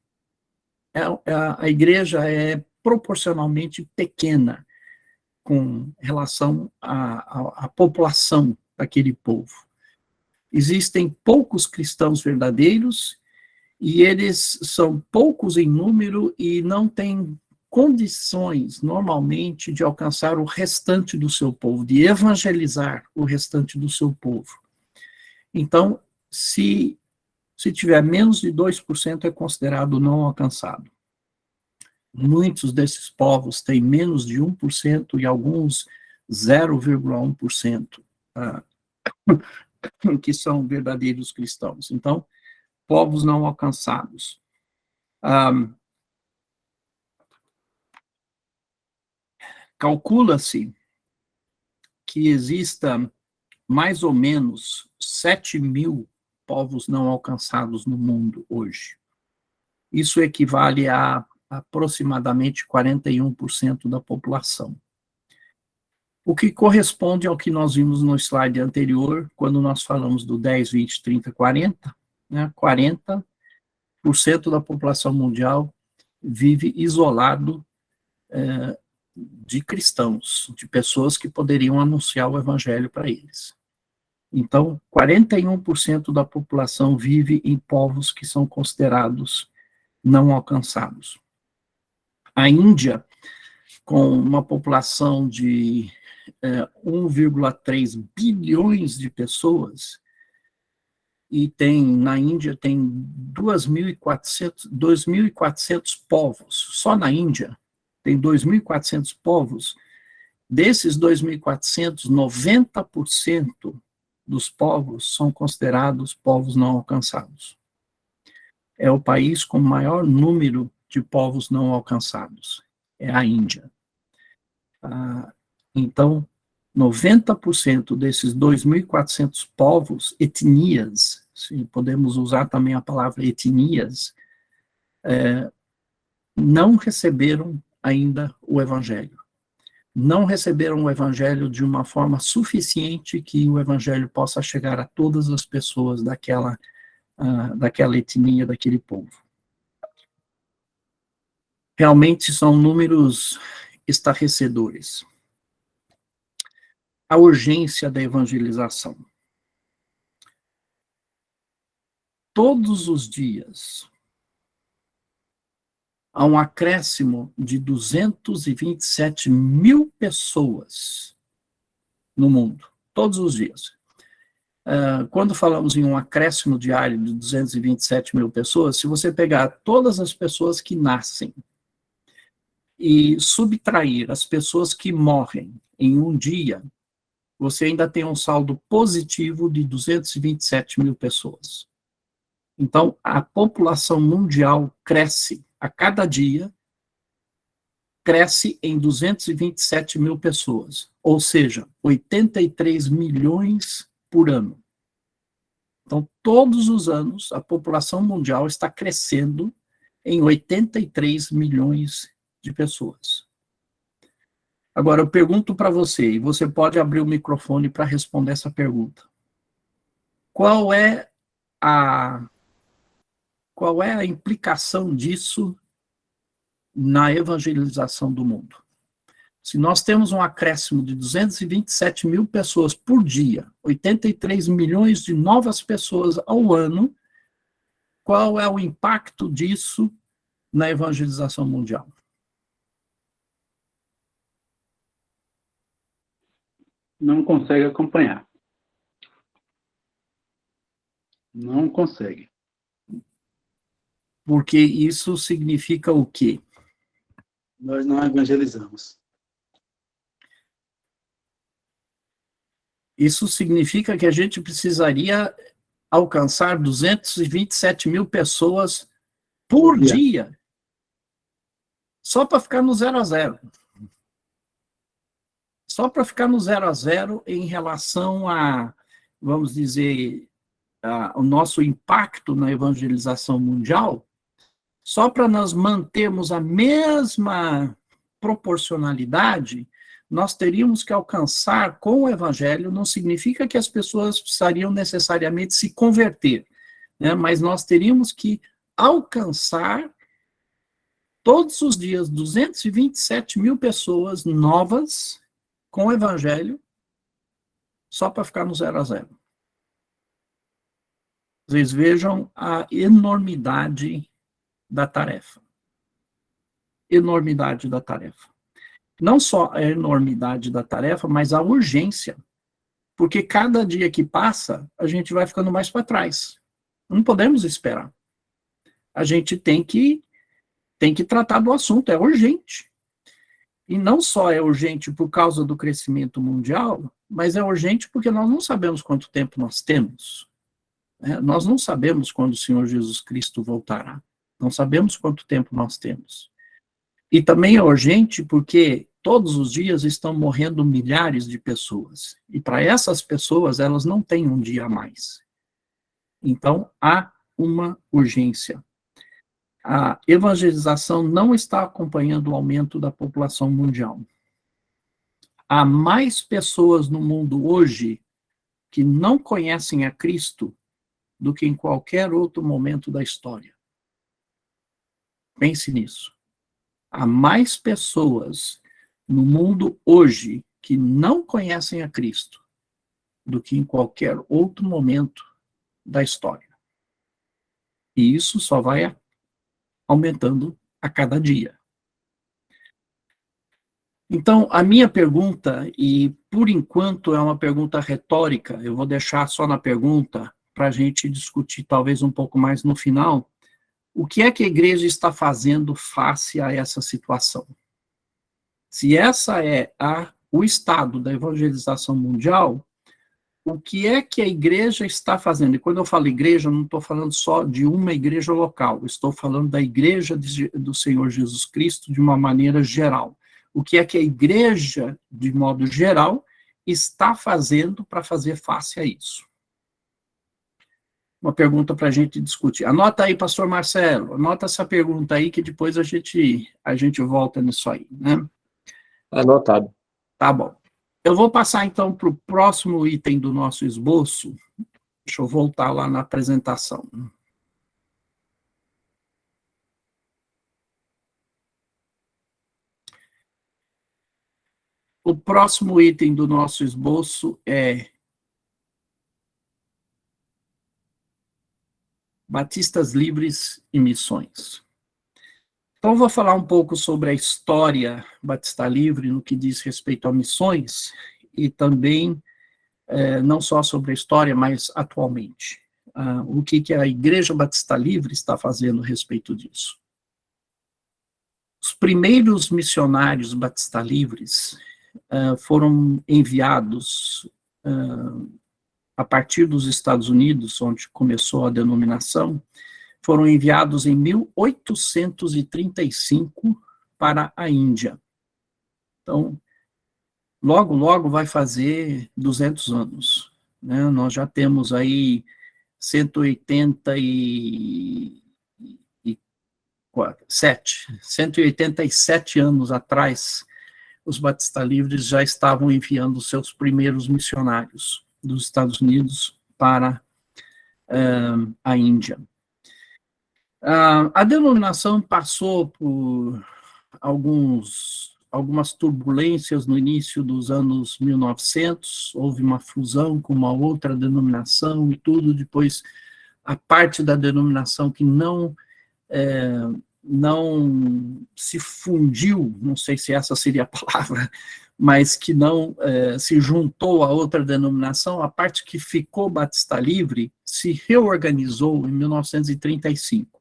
a igreja é proporcionalmente pequena com relação à população daquele povo. Existem poucos cristãos verdadeiros, e eles são poucos em número e não têm condições, normalmente, de alcançar o restante do seu povo, de evangelizar o restante do seu povo. Então, se tiver menos de 2%, é considerado não alcançado. Muitos desses povos têm menos de 1% e alguns 0,1% que são verdadeiros cristãos. Então, povos não alcançados. Calcula-se que exista mais ou menos 7.000 povos não alcançados no mundo hoje. Isso equivale a aproximadamente 41% da população. O que corresponde ao que nós vimos no slide anterior, quando nós falamos do 10, 20, 30, 40, né? 40% da população mundial vive isolado de cristãos, de pessoas que poderiam anunciar o evangelho para eles. Então, 41% da população vive em povos que são considerados não alcançados. A Índia com uma população de 1,3 bilhões de pessoas, e na Índia tem 2.400 povos, só na Índia tem 2.400 povos. Desses 2.400, 90% dos povos são considerados povos não alcançados. É o país com o maior número de povos não alcançados, é a Índia. Então, 90% desses 2.400 povos, etnias, se podemos usar também a palavra etnias, não receberam ainda o Evangelho. Não receberam o Evangelho de uma forma suficiente que o Evangelho possa chegar a todas as pessoas daquela etnia, daquele povo. Realmente são números estarrecedores. A urgência da evangelização. Todos os dias, há um acréscimo de 227 mil pessoas no mundo, todos os dias. Quando falamos em um acréscimo diário de 227 mil pessoas, se você pegar todas as pessoas que nascem e subtrair as pessoas que morrem em um dia, você ainda tem um saldo positivo de 227 mil pessoas. Então, a população mundial cresce a cada dia, cresce em 227 mil pessoas, ou seja, 83 milhões por ano. Então, todos os anos, a população mundial está crescendo em 83 milhões de pessoas. Agora, eu pergunto para você, e você pode abrir o microfone para responder essa pergunta. Qual é a implicação disso na evangelização do mundo? Se nós temos um acréscimo de 227 mil pessoas por dia, 83 milhões de novas pessoas ao ano, qual é o impacto disso na evangelização mundial? Não consegue acompanhar. Não consegue. Porque isso significa o quê? Nós não evangelizamos. Isso significa que a gente precisaria alcançar 227 mil pessoas por dia, só para ficar no 0 a 0. Só para ficar no 0 a 0 em relação a, vamos dizer, o nosso impacto na evangelização mundial, só para nós mantermos a mesma proporcionalidade, nós teríamos que alcançar com o evangelho, não significa que as pessoas precisariam necessariamente se converter, né? Mas nós teríamos que alcançar todos os dias 227 mil pessoas novas com o evangelho, só para ficar no 0 a 0. Vocês vejam a enormidade da tarefa. Enormidade da tarefa. Não só a enormidade da tarefa, mas a urgência. Porque cada dia que passa, a gente vai ficando mais para trás. Não podemos esperar. A gente tem que tratar do assunto, é urgente. E não só é urgente por causa do crescimento mundial, mas é urgente porque nós não sabemos quanto tempo nós temos. Nós não sabemos quando o Senhor Jesus Cristo voltará. Não sabemos quanto tempo nós temos. E também é urgente porque todos os dias estão morrendo milhares de pessoas. E para essas pessoas, elas não têm um dia a mais. Então, há uma urgência. A evangelização não está acompanhando o aumento da população mundial. Há mais pessoas no mundo hoje que não conhecem a Cristo do que em qualquer outro momento da história. Pense nisso. Há mais pessoas no mundo hoje que não conhecem a Cristo do que em qualquer outro momento da história. E isso só vai aumentando a cada dia. Então, a minha pergunta, e por enquanto é uma pergunta retórica, eu vou deixar só na pergunta para a gente discutir talvez um pouco mais no final, o que é que a igreja está fazendo face a essa situação? Se essa é o estado da evangelização mundial, o que é que a igreja está fazendo? E quando eu falo igreja, eu não estou falando só de uma igreja local, estou falando da igreja do Senhor Jesus Cristo de uma maneira geral. O que é que a igreja, de modo geral, está fazendo para fazer face a isso? Uma pergunta para a gente discutir. Anota aí, pastor Marcelo, anota essa pergunta aí, que depois a gente volta nisso aí, né? Anotado. Tá bom. Eu vou passar, então, para o próximo item do nosso esboço. Deixa eu voltar lá na apresentação. O próximo item do nosso esboço é Batistas Livres e Missões. Então, eu vou falar um pouco sobre a história Batista Livre no que diz respeito a missões, e também, não só sobre a história, mas atualmente. O que a Igreja Batista Livre está fazendo a respeito disso. Os primeiros missionários Batista Livres foram enviados a partir dos Estados Unidos, onde começou a denominação, foram enviados em 1835 para a Índia. Então, logo, logo vai fazer 200 anos. Né? Nós já temos aí 187 anos atrás, os Batista Livres já estavam enviando seus primeiros missionários dos Estados Unidos para a Índia. A denominação passou por algumas turbulências no início dos anos 1900, houve uma fusão com uma outra denominação e tudo, depois a parte da denominação que não se fundiu, não sei se essa seria a palavra, mas que não se juntou a outra denominação, a parte que ficou Batista Livre se reorganizou em 1935.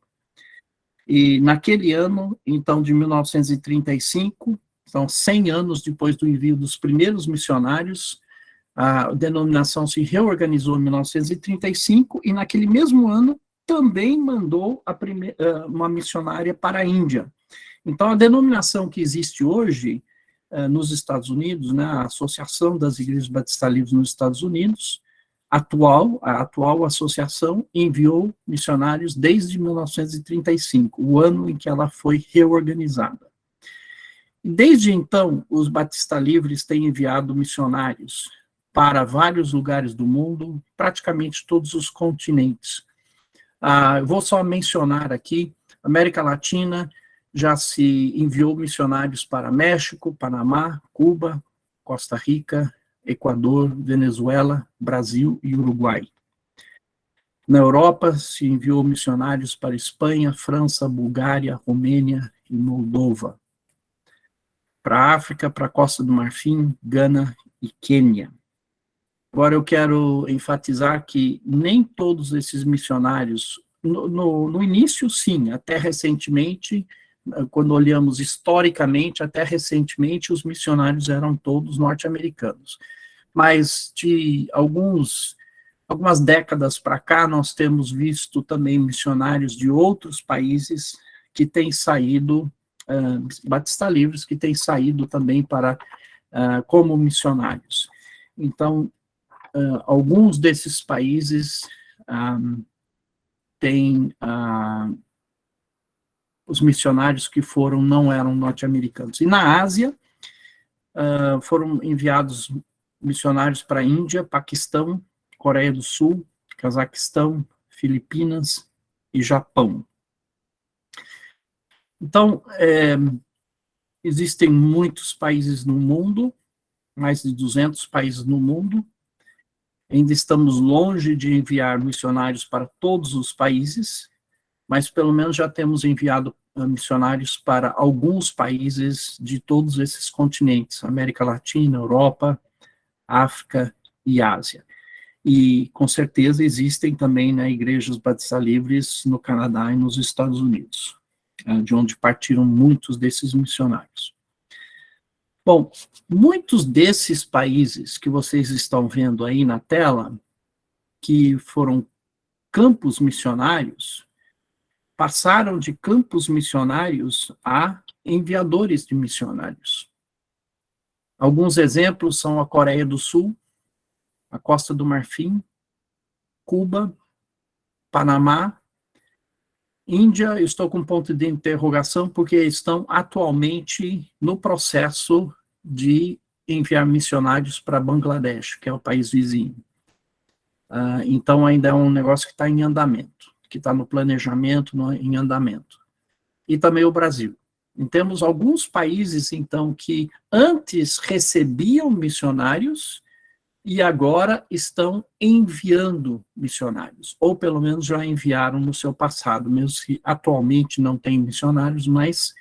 E naquele ano, então, de 1935, então 100 anos depois do envio dos primeiros missionários, a denominação se reorganizou em 1935, e naquele mesmo ano também mandou uma missionária para a Índia. Então, a denominação que existe hoje nos Estados Unidos, né, a Associação das Igrejas Batista Livres nos Estados Unidos, a atual associação enviou missionários desde 1935, o ano em que ela foi reorganizada. Desde então, os Batista Livres têm enviado missionários para vários lugares do mundo, praticamente todos os continentes. Eu vou só mencionar aqui, América Latina já se enviou missionários para México, Panamá, Cuba, Costa Rica, Equador, Venezuela, Brasil e Uruguai. Na Europa, se enviou missionários para Espanha, França, Bulgária, Romênia e Moldova. Para a África, para a Costa do Marfim, Gana e Quênia. Agora, eu quero enfatizar que nem todos esses missionários, no início, sim, até recentemente, quando olhamos historicamente, até recentemente, os missionários eram todos norte-americanos. Mas de algumas décadas para cá, nós temos visto também missionários de outros países que têm saído, Batista Livres, que têm saído também como missionários. Então, alguns desses países têm os missionários que não eram norte-americanos. E na Ásia, foram enviados missionários para a Índia, Paquistão, Coreia do Sul, Cazaquistão, Filipinas e Japão. Então, existem muitos países no mundo, mais de 200 países no mundo. Ainda estamos longe de enviar missionários para todos os países, mas pelo menos já temos enviado missionários para alguns países de todos esses continentes, América Latina, Europa, África e Ásia. E, com certeza, existem também, né, igrejas batistas livres no Canadá e nos Estados Unidos, de onde partiram muitos desses missionários. Bom, muitos desses países que vocês estão vendo aí na tela, que foram campos missionários, passaram de campos missionários a enviadores de missionários. Alguns exemplos são a Coreia do Sul, a Costa do Marfim, Cuba, Panamá, Índia. Eu estou com ponto de interrogação porque estão atualmente no processo de enviar missionários para Bangladesh, que é o país vizinho. Então ainda é um negócio que está em andamento, que está no planejamento, em andamento. E também o Brasil. E temos alguns países, então, que antes recebiam missionários e agora estão enviando missionários, ou pelo menos já enviaram no seu passado, mesmo que atualmente não tem missionários, mas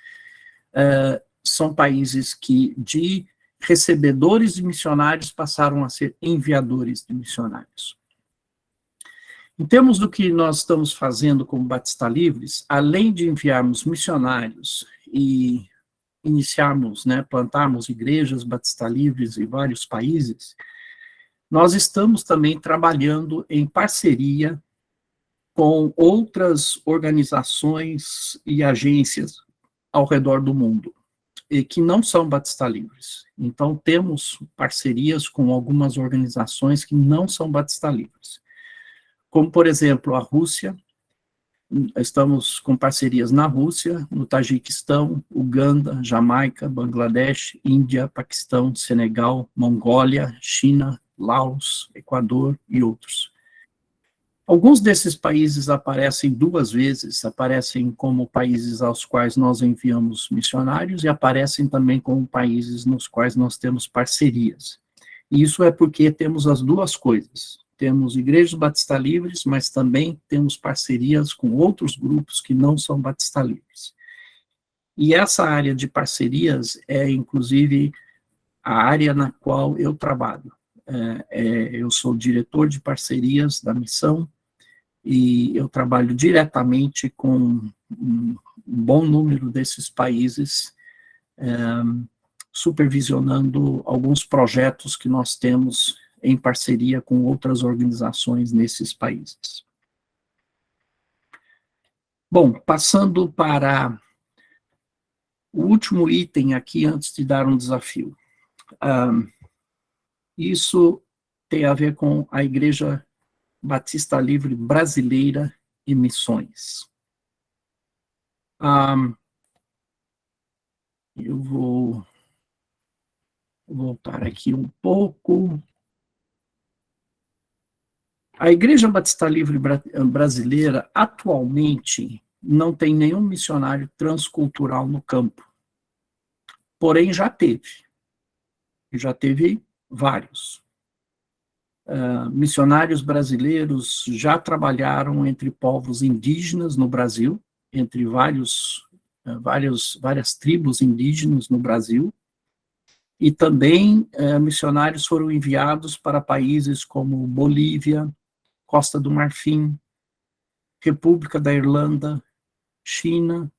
são países que de recebedores de missionários passaram a ser enviadores de missionários. Em termos do que nós estamos fazendo como Batista Livres, além de enviarmos missionários e iniciarmos, né, plantarmos igrejas Batista Livres em vários países, nós estamos também trabalhando em parceria com outras organizações e agências ao redor do mundo, e que não são Batista Livres. Então, temos parcerias com algumas organizações que não são Batista Livres. Como, por exemplo, a Rússia. Estamos com parcerias na Rússia, no Tajiquistão, Uganda, Jamaica, Bangladesh, Índia, Paquistão, Senegal, Mongólia, China, Laos, Equador e outros. Alguns desses países aparecem duas vezes, aparecem como países aos quais nós enviamos missionários e aparecem também como países nos quais nós temos parcerias. E isso é porque temos as duas coisas. Temos igrejas Batista Livres, mas também temos parcerias com outros grupos que não são Batista Livres. E essa área de parcerias é, inclusive, a área na qual eu trabalho. Eu sou diretor de parcerias da missão e eu trabalho diretamente com um bom número desses países, supervisionando alguns projetos que nós temos em parceria com outras organizações nesses países. Bom, passando para o último item aqui, antes de dar um desafio. Isso tem a ver com a Igreja Batista Livre Brasileira e Missões. Eu vou voltar aqui um pouco. A Igreja Batista Livre Brasileira, atualmente, não tem nenhum missionário transcultural no campo. Porém, já teve vários. Missionários brasileiros já trabalharam entre povos indígenas no Brasil, entre várias tribos indígenas no Brasil, e também missionários foram enviados para países como Bolívia, Costa do Marfim, República da Irlanda, China,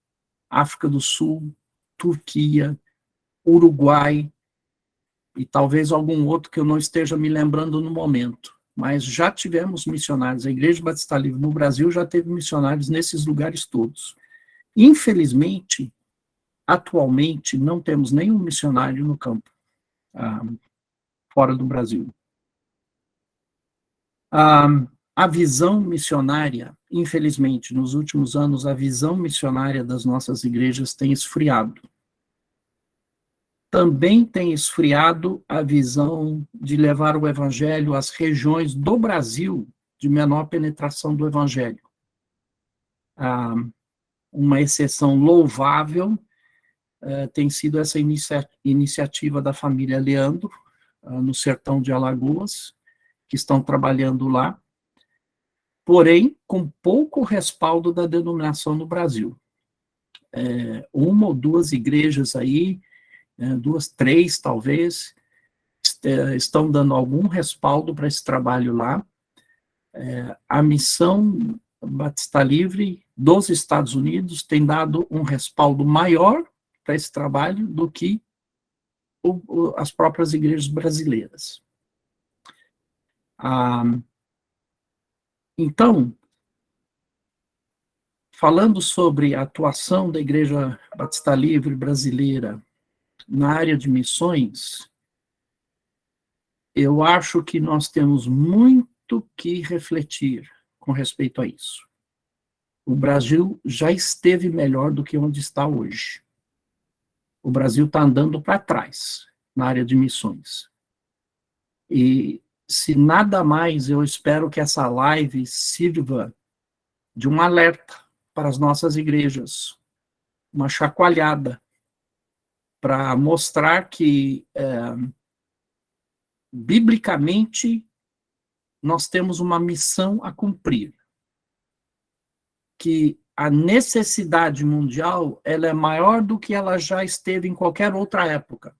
África do Sul, Turquia, Uruguai, e talvez algum outro que eu não esteja me lembrando no momento. Mas já tivemos missionários. A Igreja Batista Livre no Brasil já teve missionários nesses lugares todos. Infelizmente, atualmente, não temos nenhum missionário no campo, fora do Brasil. A visão missionária, infelizmente, nos últimos anos, a visão missionária das nossas igrejas tem esfriado. Também tem esfriado a visão de levar o evangelho às regiões do Brasil de menor penetração do evangelho. Uma exceção louvável tem sido essa iniciativa da família Leandro, no sertão de Alagoas, que estão trabalhando lá, porém, com pouco respaldo da denominação no Brasil. uma ou duas igrejas aí, 2, 3 talvez, estão dando algum respaldo para esse trabalho lá. A Missão Batista Livre dos Estados Unidos tem dado um respaldo maior para esse trabalho do que as próprias igrejas brasileiras. Então, falando sobre a atuação da Igreja Batista Livre brasileira na área de missões, eu acho que nós temos muito que refletir com respeito a isso. O Brasil já esteve melhor do que onde está hoje. O Brasil está andando para trás na área de missões. E, se nada mais, eu espero que essa live sirva de um alerta para as nossas igrejas, uma chacoalhada, para mostrar que, biblicamente, nós temos uma missão a cumprir, que a necessidade mundial ela é maior do que ela já esteve em qualquer outra época.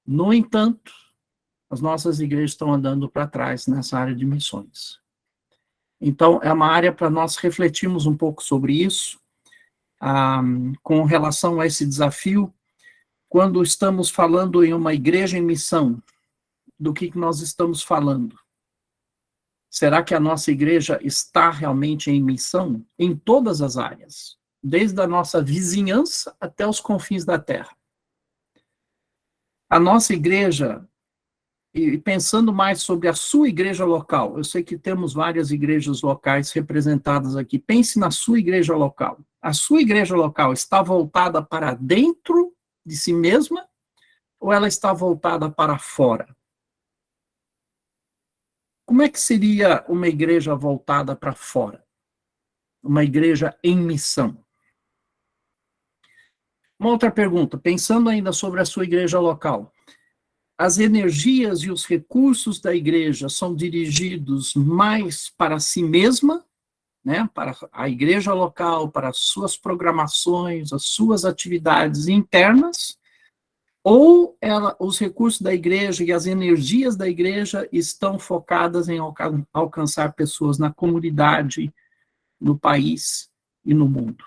No entanto, as nossas igrejas estão andando para trás nessa área de missões. Então, é uma área para nós refletirmos um pouco sobre isso, com relação a esse desafio, quando estamos falando em uma igreja em missão, do que nós estamos falando? Será que a nossa igreja está realmente em missão? Em todas as áreas, desde a nossa vizinhança até os confins da terra. A nossa igreja, e pensando mais sobre a sua igreja local, eu sei que temos várias igrejas locais representadas aqui, pense na sua igreja local. A sua igreja local está voltada para dentro de si mesma ou ela está voltada para fora? Como é que seria uma igreja voltada para fora? Uma igreja em missão? Uma outra pergunta, pensando ainda sobre a sua igreja local. As energias e os recursos da igreja são dirigidos mais para si mesma, né, para a igreja local, para as suas programações, as suas atividades internas, ou os recursos da igreja e as energias da igreja estão focadas em alcançar pessoas na comunidade, no país e no mundo?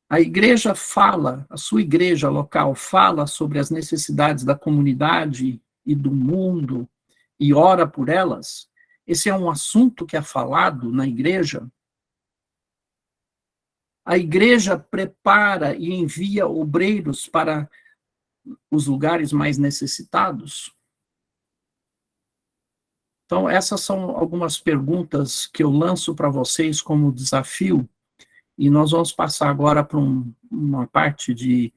A igreja fala, a sua igreja local fala sobre as necessidades da comunidade e do mundo e ora por elas? Esse é um assunto que é falado na igreja? A igreja prepara e envia obreiros para os lugares mais necessitados? Então, essas são algumas perguntas que eu lanço para vocês como desafio. E nós vamos passar agora para uma parte de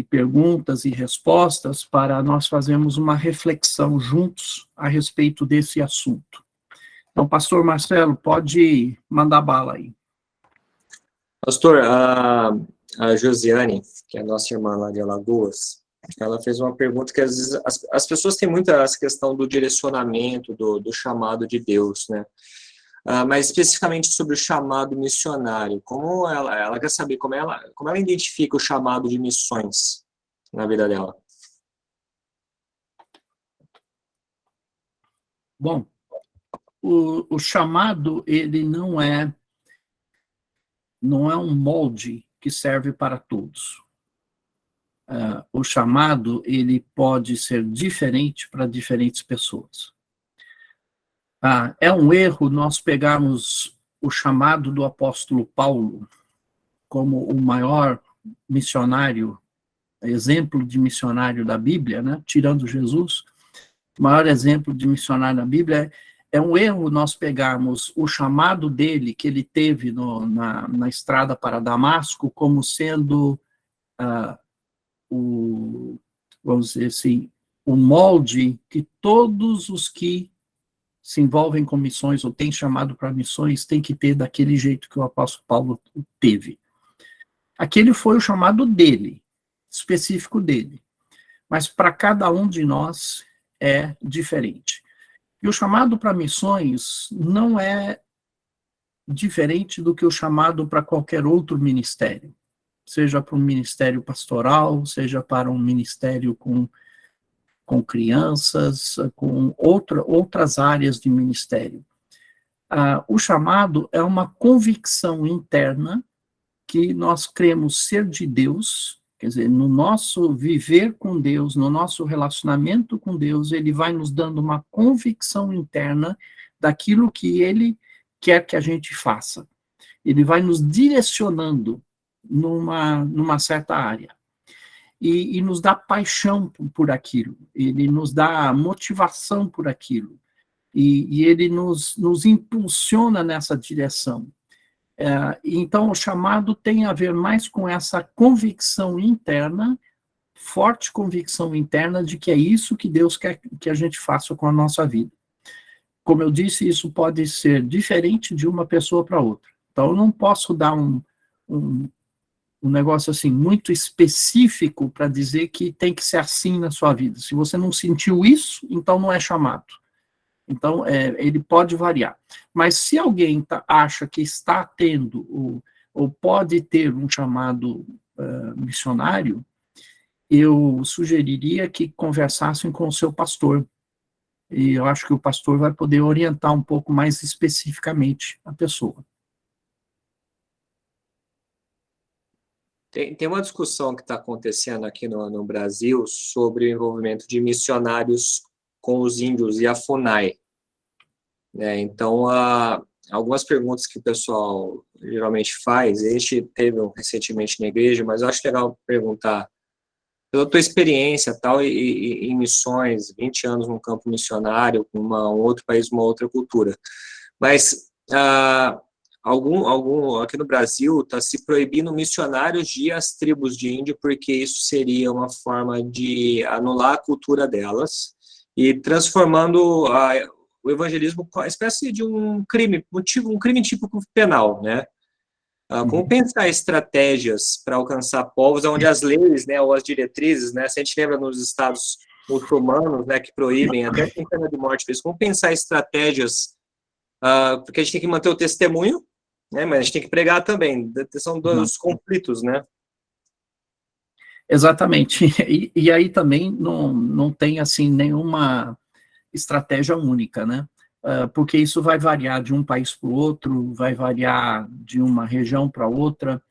perguntas e respostas para nós fazermos uma reflexão juntos a respeito desse assunto. Então, pastor Marcelo, pode mandar bala aí. Pastor, a Josiane, que é a nossa irmã lá de Alagoas, ela fez uma pergunta que às vezes as pessoas têm muita essa questão do direcionamento, do chamado de Deus, né? Mas especificamente sobre o chamado missionário, como ela quer saber como ela identifica o chamado de missões na vida dela. Bom, o chamado, ele não é um molde que serve para todos. O chamado, ele pode ser diferente para diferentes pessoas. É um erro nós pegarmos o chamado do apóstolo Paulo como o maior missionário, exemplo de missionário da Bíblia, né? Tirando Jesus, o maior exemplo de missionário da Bíblia é um erro nós pegarmos o chamado dele, que ele teve na estrada para Damasco, como sendo, vamos dizer assim, o molde que todos os que se envolvem com missões ou têm chamado para missões têm que ter daquele jeito que o apóstolo Paulo teve. Aquele foi o chamado dele, específico dele. Mas para cada um de nós é diferente. E o chamado para missões não é diferente do que o chamado para qualquer outro ministério, seja para um ministério pastoral, seja para um ministério com crianças, com outras áreas de ministério. O chamado é uma convicção interna que nós cremos ser de Deus, quer dizer, no nosso viver com Deus, no nosso relacionamento com Deus, ele vai nos dando uma convicção interna daquilo que ele quer que a gente faça. Ele vai nos direcionando numa certa área. E nos dá paixão por aquilo, ele nos dá motivação por aquilo, e ele nos impulsiona nessa direção. Então, o chamado tem a ver mais com essa convicção interna, forte convicção interna de que é isso que Deus quer que a gente faça com a nossa vida. Como eu disse, isso pode ser diferente de uma pessoa para outra. Então, eu não posso dar um negócio assim muito específico para dizer que tem que ser assim na sua vida. Se você não sentiu isso, então não é chamado. Então, ele pode variar. Mas se alguém acha que está tendo ou pode ter um chamado missionário, eu sugeriria que conversassem com o seu pastor. E eu acho que o pastor vai poder orientar um pouco mais especificamente a pessoa. Tem uma discussão que está acontecendo aqui no Brasil sobre o envolvimento de missionários com os índios e a FUNAI. Então, algumas perguntas que o pessoal geralmente faz, a gente teve recentemente na igreja, mas eu acho legal perguntar pela tua experiência tal, e em missões, 20 anos num campo missionário, com um outro país, uma outra cultura. Mas aqui no Brasil está se proibindo missionários de ir às tribos de índio, porque isso seria uma forma de anular a cultura delas e transformando o evangelismo com uma espécie de um crime típico penal, né? Como pensar estratégias para alcançar povos onde as leis, né, ou as diretrizes, né, se a gente lembra nos estados muçulmanos, né, que proíbem até com pena de morte, como pensar estratégias, porque a gente tem que manter o testemunho, né, mas a gente tem que pregar também, são dois conflitos, né? Exatamente, e aí também não tem, assim, nenhuma estratégia única, né? Porque isso vai variar de um país para o outro, vai variar de uma região para outra.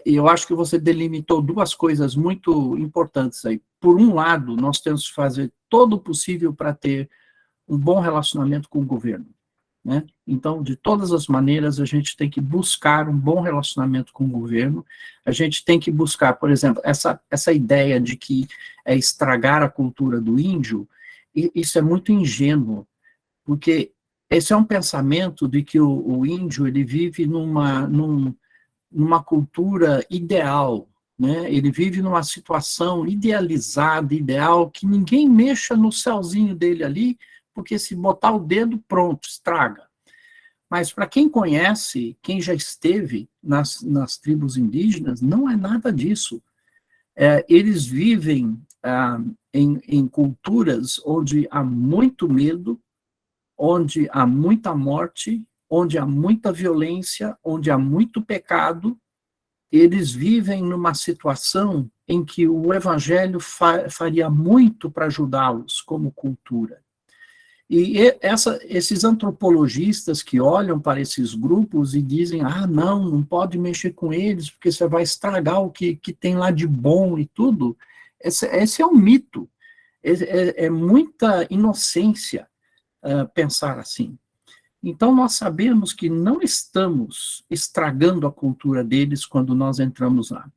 E eu acho que você delimitou duas coisas muito importantes aí. Por um lado, nós temos que fazer todo o possível para ter um bom relacionamento com o governo, né? Então, de todas as maneiras, a gente tem que buscar um bom relacionamento com o governo, a gente tem que buscar, por exemplo, essa ideia de que é estragar a cultura do índio, isso é muito ingênuo, porque esse é um pensamento de que o índio ele vive numa cultura ideal, né? Ele vive numa situação idealizada, ideal, que ninguém mexa no céuzinho dele ali, porque se botar o dedo, pronto, estraga. Mas para quem conhece, quem já esteve nas tribos indígenas, não é nada disso. Eles vivem em culturas onde há muito medo, onde há muita morte, onde há muita violência, onde há muito pecado. Eles vivem numa situação em que o evangelho faria muito para ajudá-los como cultura. E esses antropologistas que olham para esses grupos e dizem, não pode mexer com eles, porque você vai estragar o que tem lá de bom e tudo, esse é um mito, é muita inocência pensar assim. Então, nós sabemos que não estamos estragando a cultura deles quando nós entramos lá.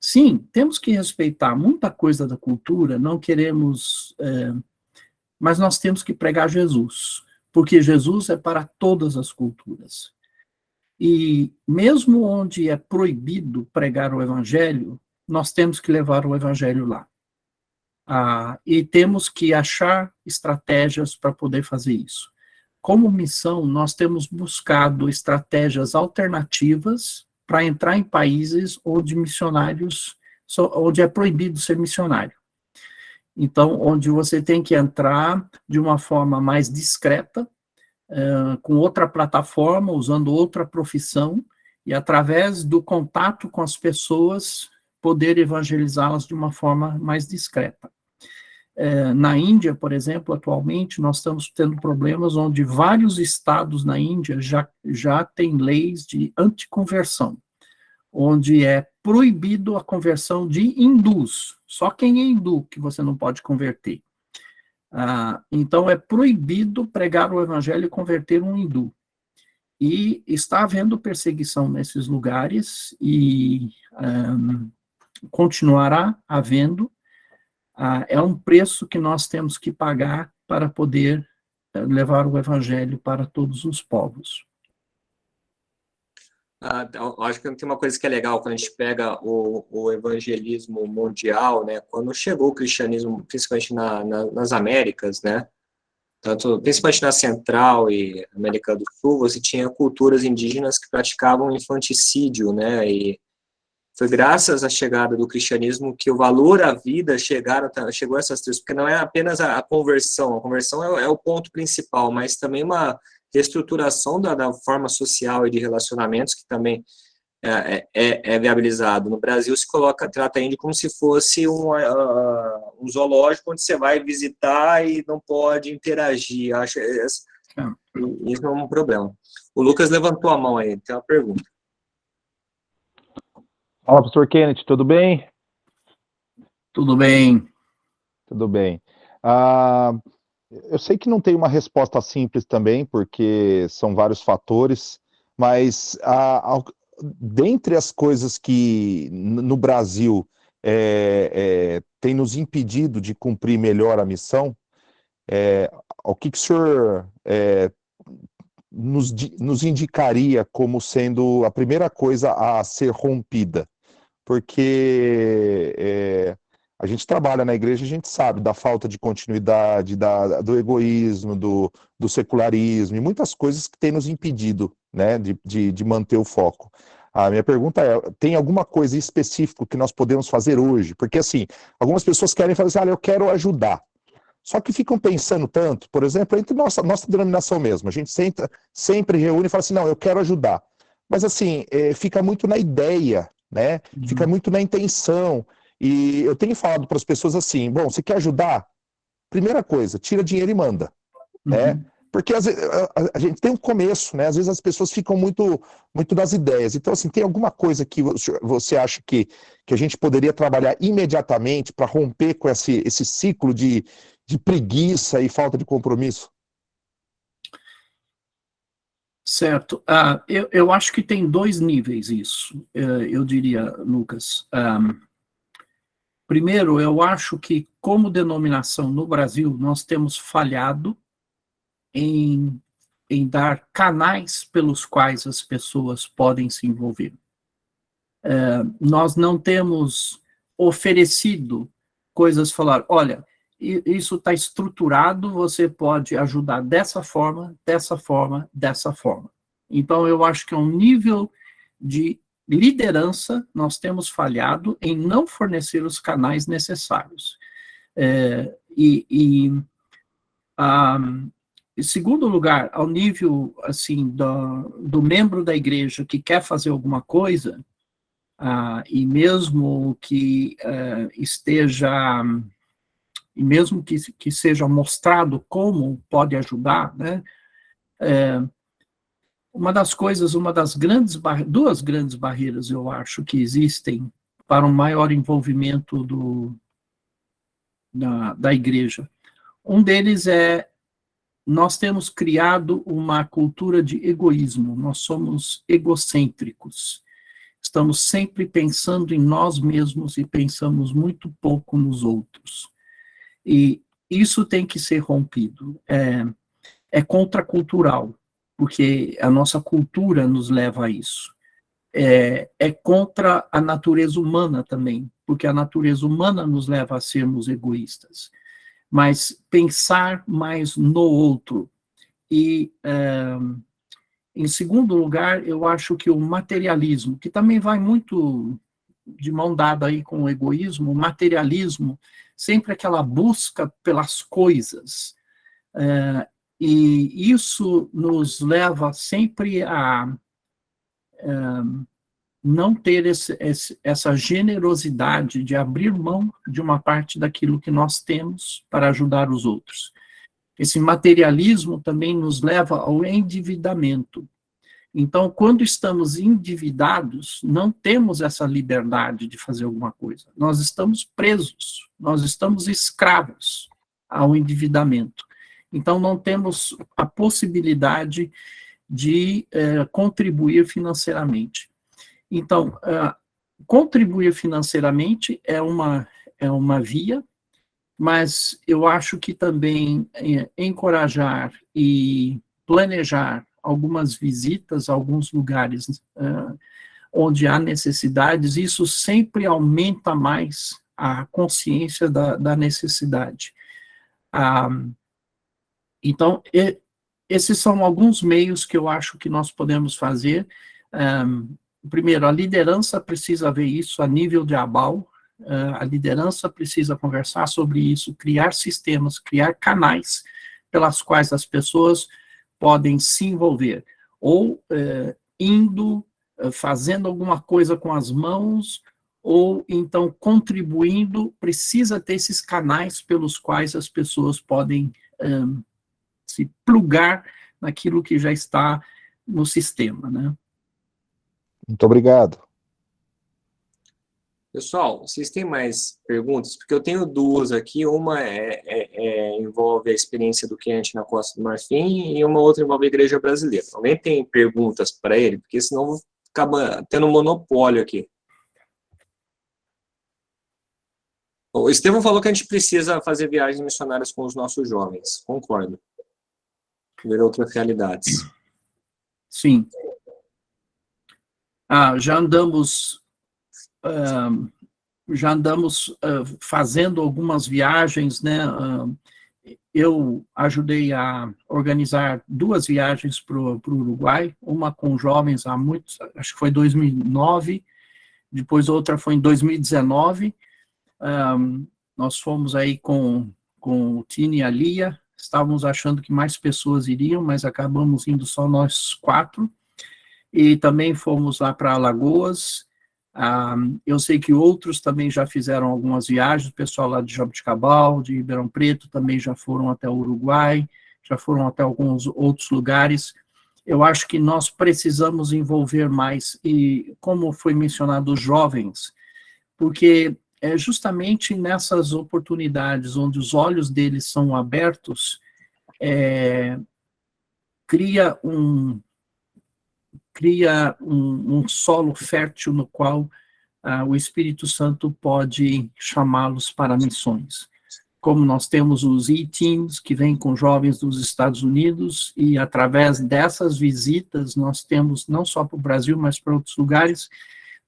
Sim, temos que respeitar muita coisa da cultura, não queremos... mas nós temos que pregar Jesus, porque Jesus é para todas as culturas. E mesmo onde é proibido pregar o evangelho, nós temos que levar o evangelho lá. E temos que achar estratégias para poder fazer isso. Como missão, nós temos buscado estratégias alternativas para entrar em países onde onde é proibido ser missionário. Então, onde você tem que entrar de uma forma mais discreta, com outra plataforma, usando outra profissão, e através do contato com as pessoas, poder evangelizá-las de uma forma mais discreta. Na Índia, por exemplo, atualmente, nós estamos tendo problemas onde vários estados na Índia já têm leis de anticonversão, onde é proibido a conversão de hindus, só quem é hindu que você não pode converter. Então, é proibido pregar o evangelho e converter um hindu. E está havendo perseguição nesses lugares e continuará havendo. É um preço que nós temos que pagar para poder levar o evangelho para todos os povos. Acho que tem uma coisa que é legal quando a gente pega o evangelismo mundial, né? Quando chegou o cristianismo, principalmente nas Américas, né? Principalmente na Central e América do Sul, você tinha culturas indígenas que praticavam infanticídio, né? E foi graças à chegada do cristianismo que o valor à vida chegou a essas tribos, porque não é apenas a conversão é o ponto principal, mas também uma reestruturação da forma social e de relacionamentos que também é viabilizado. No Brasil se trata a Índia como se fosse um zoológico onde você vai visitar e não pode interagir. Acho isso é um problema. O Lucas levantou a mão aí, tem uma pergunta. Fala, pastor Kenneth, tudo bem? Tudo bem. Tudo bem. Eu sei que não tem uma resposta simples também, porque são vários fatores, mas dentre as coisas que no Brasil tem nos impedido de cumprir melhor a missão, o que o senhor nos indicaria como sendo a primeira coisa a ser rompida? Porque a gente trabalha na igreja, a gente sabe da falta de continuidade, do egoísmo, do secularismo, e muitas coisas que têm nos impedido, né, de manter o foco. A minha pergunta tem alguma coisa específica que nós podemos fazer hoje? Porque, assim, algumas pessoas querem falar assim, eu quero ajudar. Só que ficam pensando tanto, por exemplo, entre nossa denominação mesmo, a gente sempre reúne e fala assim, não, eu quero ajudar. Mas, assim, fica muito na ideia, né? Fica muito na intenção. E eu tenho falado para as pessoas assim, bom, você quer ajudar? Primeira coisa, tira dinheiro e manda, né? Porque às vezes, a gente tem um começo, né? Às vezes as pessoas ficam muito das ideias. Então, assim, tem alguma coisa que você acha que a gente poderia trabalhar imediatamente para romper com esse ciclo de preguiça e falta de compromisso? Certo. Eu acho que tem dois níveis isso, eu diria, Lucas. Primeiro, eu acho que, como denominação no Brasil, nós temos falhado em dar canais pelos quais as pessoas podem se envolver. Nós não temos oferecido coisas, falar, olha, isso está estruturado, você pode ajudar dessa forma, dessa forma, dessa forma. Então, eu acho que é um nível de liderança, nós temos falhado em não fornecer os canais necessários. Em segundo lugar, ao nível, assim, do membro da igreja que quer fazer alguma coisa, e mesmo que e mesmo que seja mostrado como pode ajudar, né? Duas grandes barreiras, eu acho, que existem para um maior envolvimento da igreja. Um deles nós temos criado uma cultura de egoísmo, nós somos egocêntricos. Estamos sempre pensando em nós mesmos e pensamos muito pouco nos outros. E isso tem que ser rompido. É contracultural, porque a nossa cultura nos leva a isso. É contra a natureza humana também, porque a natureza humana nos leva a sermos egoístas. Mas pensar mais no outro. E, em segundo lugar, eu acho que o materialismo, que também vai muito de mão dada aí com o egoísmo, o materialismo, sempre aquela busca pelas coisas, E isso nos leva sempre a não ter essa generosidade de abrir mão de uma parte daquilo que nós temos para ajudar os outros. Esse materialismo também nos leva ao endividamento. Então, quando estamos endividados, não temos essa liberdade de fazer alguma coisa. Nós estamos presos, nós estamos escravos ao endividamento. Então, não temos a possibilidade de contribuir financeiramente. Então, contribuir financeiramente é uma via, mas eu acho que também encorajar e planejar algumas visitas a alguns lugares onde há necessidades, isso sempre aumenta mais a consciência da necessidade. Então, esses são alguns meios que eu acho que nós podemos fazer. Primeiro, a liderança precisa ver isso a nível de ABAL, a liderança precisa conversar sobre isso, criar sistemas, criar canais pelas quais as pessoas podem se envolver, ou fazendo alguma coisa com as mãos, ou então contribuindo, precisa ter esses canais pelos quais as pessoas podem se plugar naquilo que já está no sistema, né? Muito obrigado. Pessoal, vocês têm mais perguntas? Porque eu tenho duas aqui. Uma envolve a experiência do Kenneth na Costa do Marfim e uma outra envolve a Igreja Brasileira. Alguém tem perguntas para ele? Porque senão eu vou acabar tendo um monopólio aqui. O Estevão falou que a gente precisa fazer viagens missionárias com os nossos jovens. Concordo. Ver outras realidades. Sim. Já andamos fazendo algumas viagens, né? Eu ajudei a organizar 2 viagens para o Uruguai, uma com jovens há muitos, acho que foi 2009, depois outra foi em 2019. Nós fomos aí com o Tini e a Lia, estávamos achando que mais pessoas iriam, mas acabamos indo só nós 4, e também fomos lá para Alagoas. Eu sei que outros também já fizeram algumas viagens, o pessoal lá de Jaboticabal, de Ribeirão Preto, também já foram até o Uruguai, já foram até alguns outros lugares. Eu acho que nós precisamos envolver mais, e como foi mencionado, os jovens, porque é justamente nessas oportunidades onde os olhos deles são abertos, cria um solo fértil no qual o Espírito Santo pode chamá-los para missões. Como nós temos os E-Teams, que vêm com jovens dos Estados Unidos, e através dessas visitas, nós temos, não só para o Brasil, mas para outros lugares,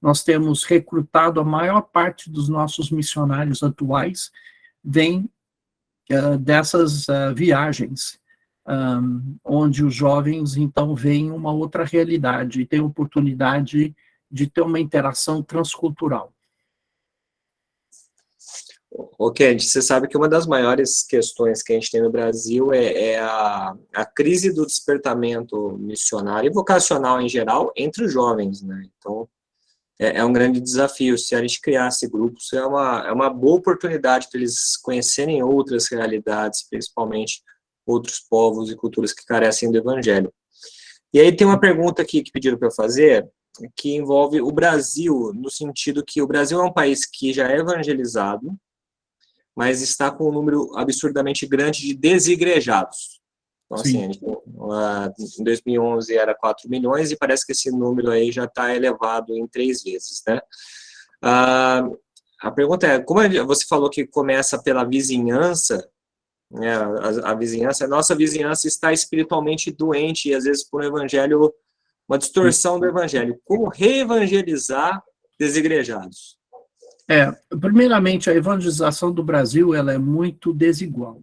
nós temos recrutado a maior parte dos nossos missionários atuais, vem dessas viagens, onde os jovens, então, veem uma outra realidade e têm oportunidade de ter uma interação transcultural. Ok, você sabe que uma das maiores questões que a gente tem no Brasil é a crise do despertamento missionário e vocacional em geral entre os jovens, né? Então, é um grande desafio. Se a gente criasse grupos, é uma boa oportunidade para eles conhecerem outras realidades, principalmente outros povos e culturas que carecem do evangelho. E aí tem uma pergunta aqui que pediram para eu fazer, que envolve o Brasil, no sentido que o Brasil é um país que já é evangelizado, mas está com um número absurdamente grande de desigrejados. Então, assim, em 2011 era 4 milhões, e parece que esse número aí já está elevado em 3 vezes, né? A pergunta é, como você falou que começa pela vizinhança, né, a nossa vizinhança está espiritualmente doente, e às vezes por um evangelho, uma distorção do evangelho. Como reevangelizar desigrejados? Primeiramente, a evangelização do Brasil, ela é muito desigual.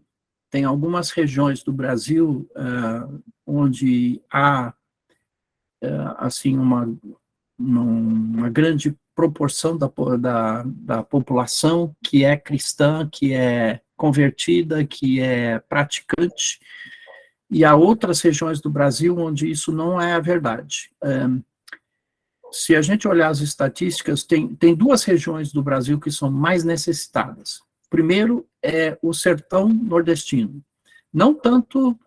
Tem algumas regiões do Brasil onde há, assim, uma grande proporção da população que é cristã, que é convertida, que é praticante, E há outras regiões do Brasil onde isso não é a verdade. Se a gente olhar as estatísticas, tem duas regiões do Brasil que são mais necessitadas. Primeiro é o sertão nordestino. Não tanto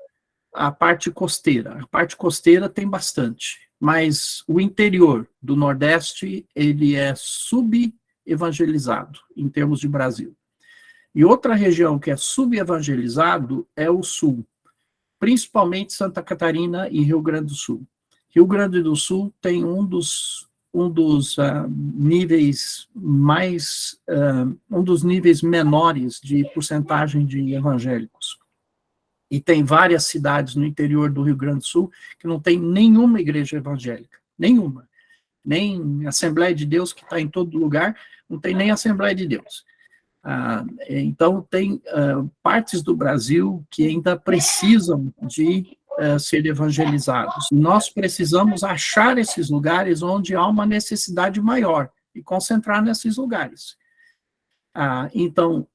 a parte costeira. A parte costeira tem bastante, mas o interior do Nordeste, ele é subevangelizado em termos de Brasil. E outra região que é subevangelizado é o Sul, principalmente Santa Catarina e Rio Grande do Sul. Rio Grande do Sul tem um dos níveis mais, um dos níveis menores de porcentagem de evangélicos. E tem várias cidades no interior do Rio Grande do Sul que não tem nenhuma igreja evangélica, nenhuma. Nem Assembleia de Deus, que está em todo lugar, não tem nem Assembleia de Deus. Então, tem partes do Brasil que ainda precisam de ser evangelizados. Nós precisamos achar esses lugares onde há uma necessidade maior e concentrar nesses lugares. Então,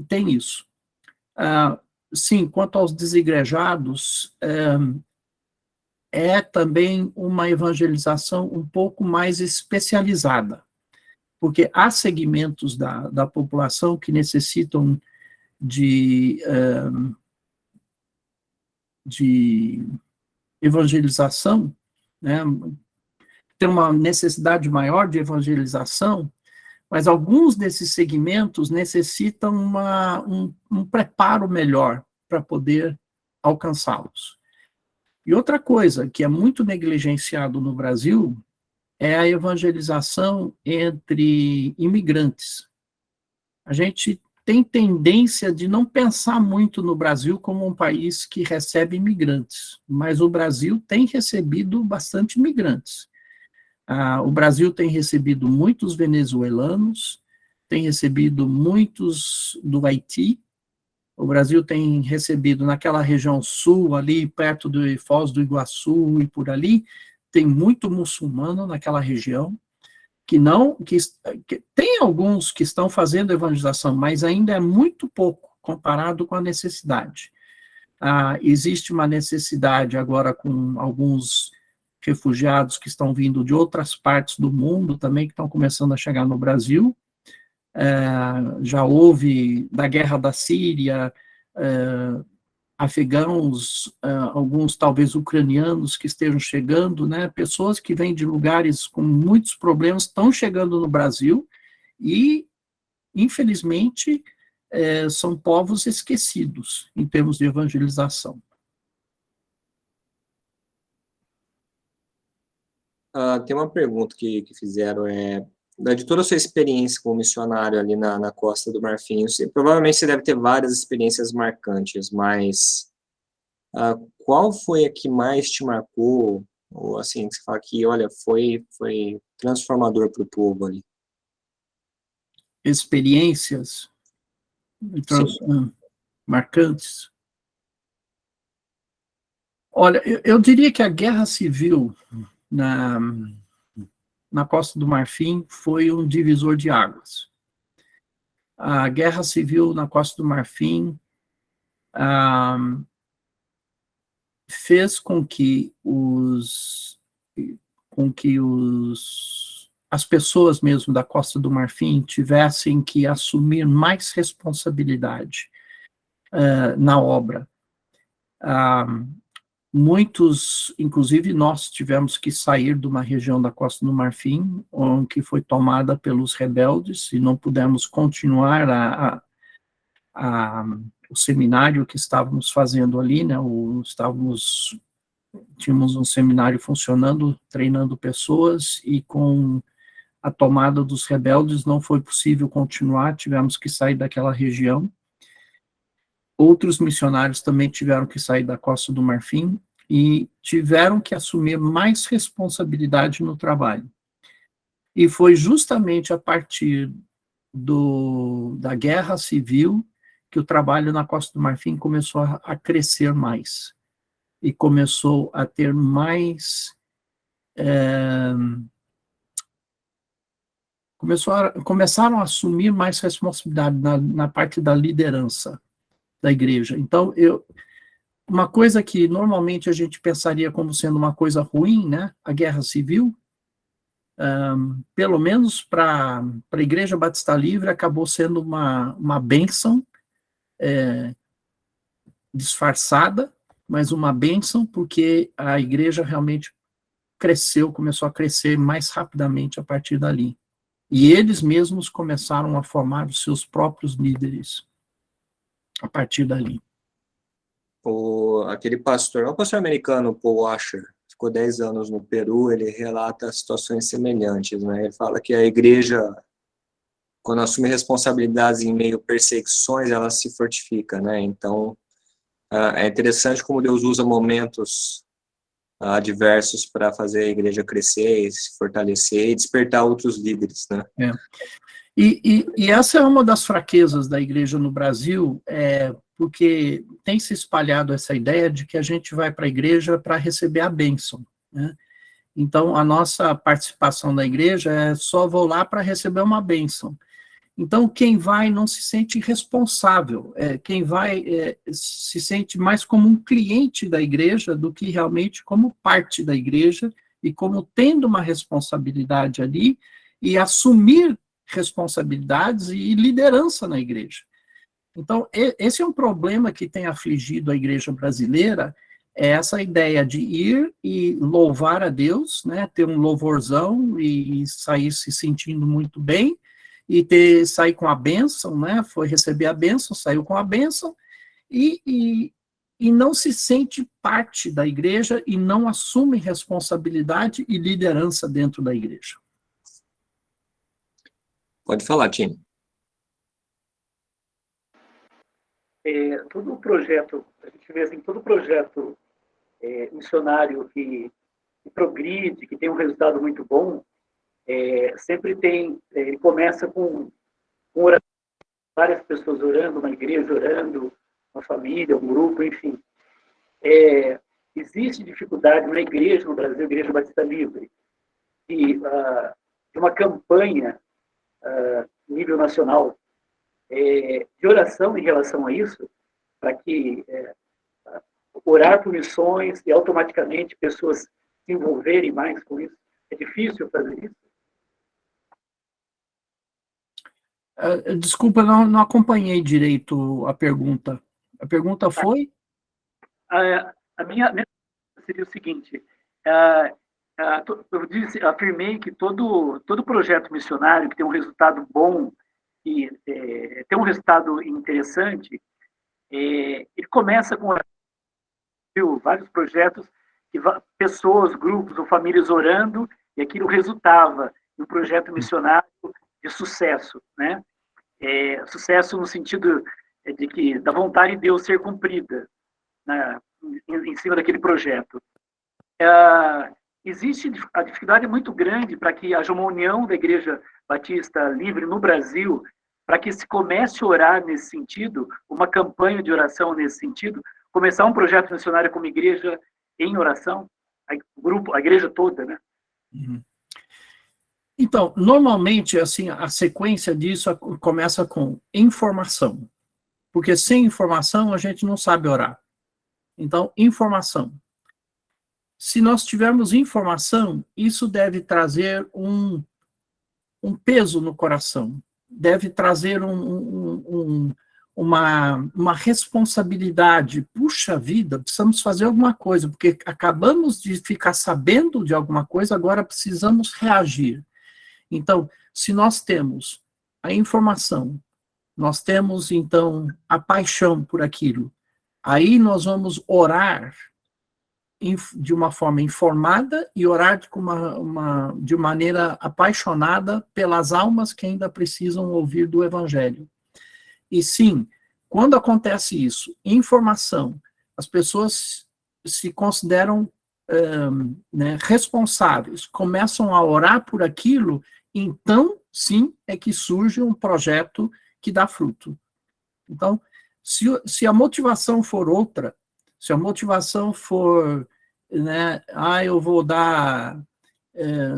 tem isso. Sim, quanto aos desigrejados, é também uma evangelização um pouco mais especializada, porque há segmentos da população que necessitam de evangelização, né? Tem uma necessidade maior de evangelização, mas alguns desses segmentos necessitam um preparo melhor para poder alcançá-los. E outra coisa que é muito negligenciado no Brasil é a evangelização entre imigrantes. A gente tem tendência de não pensar muito no Brasil como um país que recebe imigrantes, mas o Brasil tem recebido bastante imigrantes. O Brasil tem recebido muitos venezuelanos, tem recebido muitos do Haiti, o Brasil tem recebido naquela região sul, ali perto de Foz do Iguaçu e por ali, tem muito muçulmano naquela região, que tem alguns que estão fazendo evangelização, mas ainda é muito pouco comparado com a necessidade. Existe uma necessidade agora com alguns refugiados que estão vindo de outras partes do mundo também, que estão começando a chegar no Brasil. Já houve da guerra da Síria, afegãos, alguns talvez ucranianos que estejam chegando, né? Pessoas que vêm de lugares com muitos problemas estão chegando no Brasil e, infelizmente, são povos esquecidos em termos de evangelização. Tem uma pergunta que fizeram, de toda a sua experiência como missionário ali na Costa do Marfim, provavelmente você deve ter várias experiências marcantes, mas qual foi a que mais te marcou, ou assim, que você fala que, olha, foi transformador para o povo ali? Experiências marcantes? Olha, eu diria que a guerra civil na Costa do Marfim foi um divisor de águas. A guerra civil na Costa do Marfim fez com que as pessoas mesmo da Costa do Marfim tivessem que assumir mais responsabilidade na obra. Muitos, inclusive nós, tivemos que sair de uma região da Costa do Marfim, que foi tomada pelos rebeldes, e não pudemos continuar o seminário que estávamos fazendo ali, né? Tínhamos um seminário funcionando, treinando pessoas, e com a tomada dos rebeldes não foi possível continuar, tivemos que sair daquela região. Outros missionários também tiveram que sair da Costa do Marfim e tiveram que assumir mais responsabilidade no trabalho. E foi justamente a partir da guerra civil que o trabalho na Costa do Marfim começou a crescer mais. E começou a ter mais... começaram a assumir mais responsabilidade na parte da liderança da igreja. Então, uma coisa que normalmente a gente pensaria como sendo uma coisa ruim, né, a guerra civil, pelo menos para a Igreja Batista Livre, acabou sendo uma bênção disfarçada, mas uma bênção, porque a igreja realmente cresceu, começou a crescer mais rapidamente a partir dali. E eles mesmos começaram a formar os seus próprios líderes a partir dali. Aquele pastor, o pastor americano, Paul Washer, ficou 10 anos no Peru, ele relata situações semelhantes, né? Ele fala que a igreja, quando assume responsabilidades em meio a perseguições, ela se fortifica, né? Então, é interessante como Deus usa momentos adversos para fazer a igreja crescer, se fortalecer e despertar outros líderes, né? E essa é uma das fraquezas da igreja no Brasil, porque tem se espalhado essa ideia de que a gente vai para a igreja para receber a bênção, né? Então, a nossa participação na igreja é só vou lá para receber uma bênção. Então, quem vai não se sente responsável, quem vai se sente mais como um cliente da igreja do que realmente como parte da igreja e como tendo uma responsabilidade ali e assumir responsabilidades e liderança na igreja. Então, esse é um problema que tem afligido a igreja brasileira, é essa ideia de ir e louvar a Deus, né, ter um louvorzão e sair se sentindo muito bem, e sair com a bênção, né, foi receber a bênção, saiu com a bênção, e não se sente parte da igreja e não assume responsabilidade e liderança dentro da igreja. Pode falar, Tim. Todo projeto, a gente vê assim, todo projeto missionário que progride, que tem um resultado muito bom, sempre tem, ele começa com oração, várias pessoas orando, uma igreja orando, uma família, um grupo, enfim. Existe dificuldade na igreja no Brasil, Igreja Batista Livre, de uma campanha nível nacional de oração em relação a isso, para que orar por missões e automaticamente pessoas se envolverem mais com isso. É difícil fazer isso? Desculpa, não acompanhei direito a pergunta. A pergunta foi? A minha seria o seguinte, eu afirmei que todo projeto missionário que tem um resultado bom e tem um resultado interessante, ele começa com vários projetos, pessoas, grupos ou famílias orando, e aquilo resultava em um projeto missionário de sucesso, né? Sucesso no sentido de que da vontade de Deus ser cumprida, né, em cima daquele projeto. Existe a dificuldade muito grande para que haja uma união da Igreja Batista Livre no Brasil, para que se comece a orar nesse sentido, uma campanha de oração nesse sentido, começar um projeto missionário como igreja em oração, a igreja toda, né? Uhum. Então, normalmente, assim, a sequência disso começa com informação, porque sem informação a gente não sabe orar. Então, informação. Se nós tivermos informação, isso deve trazer um peso no coração, deve trazer uma responsabilidade. Puxa vida, precisamos fazer alguma coisa, porque acabamos de ficar sabendo de alguma coisa, agora precisamos reagir. Então, se nós temos a informação, nós temos, então, a paixão por aquilo, aí nós vamos orar de uma forma informada e orar de maneira apaixonada pelas almas que ainda precisam ouvir do Evangelho. E sim, quando acontece isso, informação, as pessoas se consideram responsáveis, começam a orar por aquilo, então, sim, é que surge um projeto que dá fruto. Então, se a motivação for outra, se a motivação for, né, eu vou dar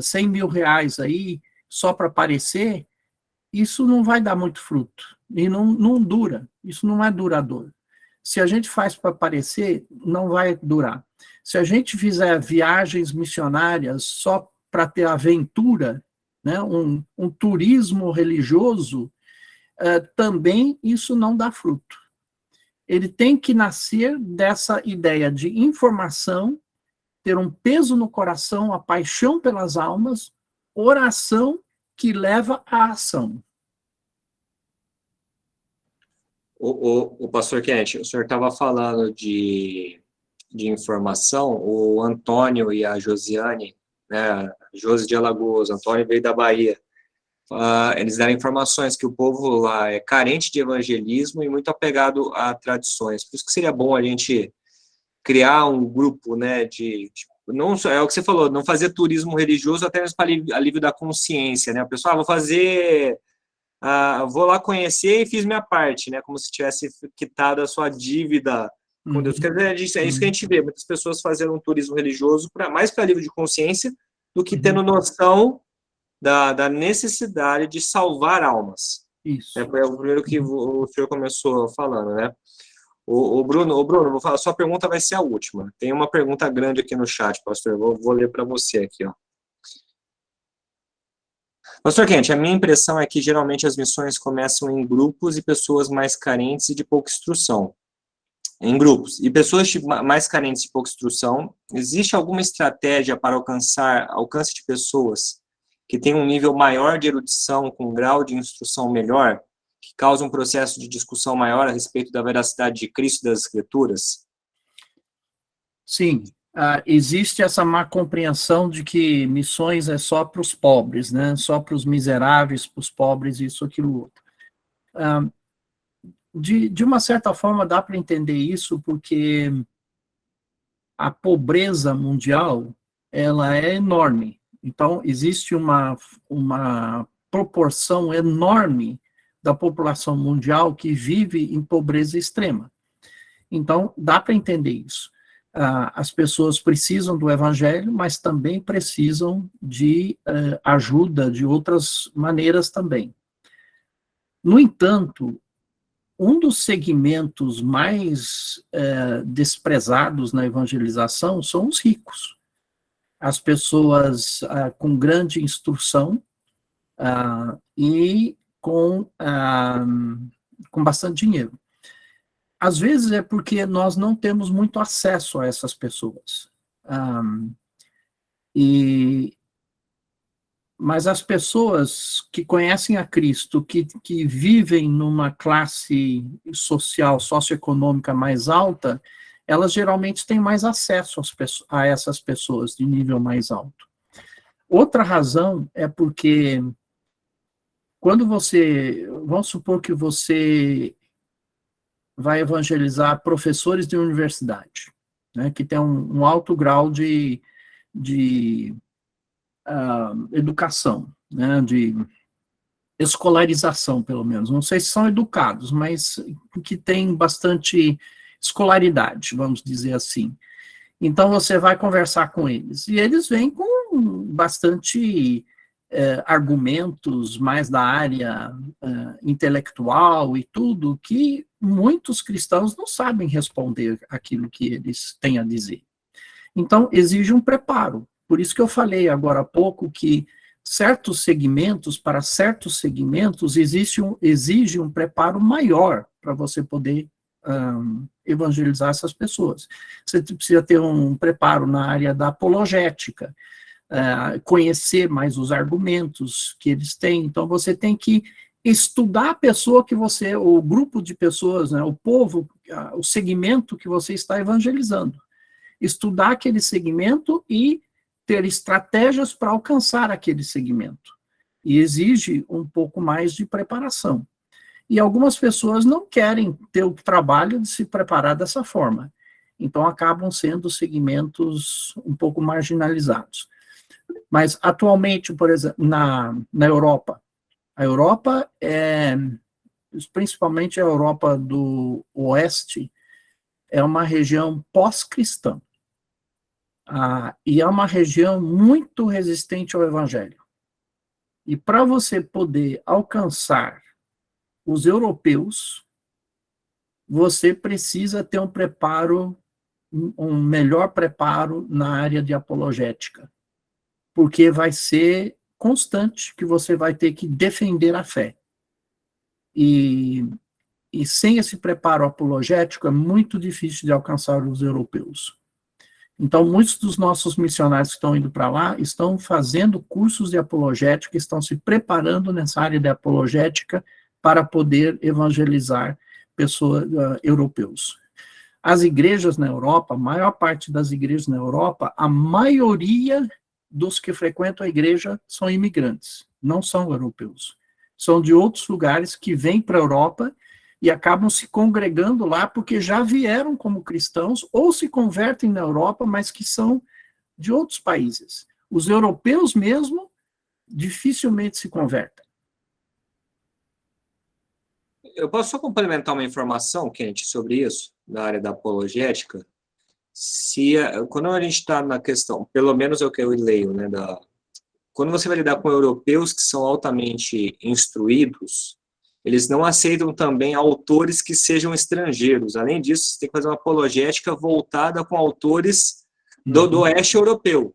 100 mil reais aí, só para aparecer, isso não vai dar muito fruto, e não dura, isso não é duradouro. se a gente faz para parecer, não vai durar. Se a gente fizer viagens missionárias só para ter aventura, né, um turismo religioso, também isso não dá fruto. Ele tem que nascer dessa ideia de informação, ter um peso no coração, a paixão pelas almas, oração que leva à ação. O pastor Kenneth, o senhor estava falando de informação, o Antônio e a Josiane, né, Josi de Alagoas, Antônio veio da Bahia, eles deram informações que o povo lá é carente de evangelismo e muito apegado a tradições, por isso que seria bom a gente criar um grupo, né, não é o que você falou, não fazer turismo religioso até mesmo para alívio da consciência, né, o pessoal, vou fazer... vou lá conhecer e fiz minha parte, né? Como se tivesse quitado a sua dívida com Deus. Quer dizer, é isso que a gente vê, muitas pessoas fazendo um turismo religioso mais para livre de consciência do que tendo noção da necessidade de salvar almas. Isso. Foi o primeiro que o senhor começou falando, né? O Bruno, vou falar, sua pergunta vai ser a última. Tem uma pergunta grande aqui no chat, pastor, vou ler para você aqui, ó. Pastor Kenneth, a minha impressão é que geralmente as missões começam em grupos e pessoas mais carentes e de pouca instrução. Em grupos. E pessoas mais carentes de pouca instrução, existe alguma estratégia para alcance de pessoas que têm um nível maior de erudição, com um grau de instrução melhor, que causa um processo de discussão maior a respeito da veracidade de Cristo e das Escrituras? Sim. Existe essa má compreensão de que missões é só para os pobres, né? Só para os miseráveis, para os pobres, isso, aquilo, outro. De uma certa forma, dá para entender isso, porque a pobreza mundial, ela é enorme. Então, existe uma proporção enorme da população mundial que vive em pobreza extrema. Então, dá para entender isso. As pessoas precisam do evangelho, mas também precisam de ajuda de outras maneiras também. No entanto, um dos segmentos mais desprezados na evangelização são os ricos. As pessoas com grande instrução e com bastante dinheiro. Às vezes é porque nós não temos muito acesso a essas pessoas. Mas as pessoas que conhecem a Cristo, que vivem numa classe social, socioeconômica mais alta, elas geralmente têm mais acesso a essas pessoas de nível mais alto. Outra razão é porque quando vamos supor que você vai evangelizar professores de universidade, né, que tem um alto grau de educação, né, de escolarização, pelo menos. Não sei se são educados, mas que tem bastante escolaridade, vamos dizer assim. Então, você vai conversar com eles, e eles vêm com bastante argumentos mais da área intelectual e tudo, que muitos cristãos não sabem responder aquilo que eles têm a dizer. Então, exige um preparo. Por isso que eu falei agora há pouco que para certos segmentos, exige um preparo maior para você poder evangelizar essas pessoas. Você precisa ter um preparo na área da apologética, conhecer mais os argumentos que eles têm. Então, você tem que estudar a pessoa o grupo de pessoas, né, o povo, o segmento que você está evangelizando. Estudar aquele segmento e ter estratégias para alcançar aquele segmento. E exige um pouco mais de preparação. E algumas pessoas não querem ter o trabalho de se preparar dessa forma. Então, acabam sendo segmentos um pouco marginalizados. Mas, atualmente, por exemplo, na Europa, a Europa, principalmente a Europa do Oeste, é uma região pós-cristã. E é uma região muito resistente ao evangelho. E para você poder alcançar os europeus, você precisa ter um preparo, um melhor preparo na área de apologética, porque vai ser constante que você vai ter que defender a fé. E sem esse preparo apologético é muito difícil de alcançar os europeus. Então, muitos dos nossos missionários que estão indo para lá estão fazendo cursos de apologética, estão se preparando nessa área de apologética para poder evangelizar pessoas, europeus. As igrejas na Europa, a maior parte das igrejas na Europa, a maioria dos que frequentam a igreja são imigrantes, não são europeus. São de outros lugares que vêm para a Europa e acabam se congregando lá porque já vieram como cristãos ou se convertem na Europa, mas que são de outros países. Os europeus mesmo dificilmente se convertem. Eu posso só complementar uma informação, Kenneth, sobre isso, da área da apologética? Quando a gente está na questão, pelo menos é o que eu leio, né, quando você vai lidar com europeus que são altamente instruídos, eles não aceitam também autores que sejam estrangeiros. Além disso, você tem que fazer uma apologética voltada com autores do oeste europeu,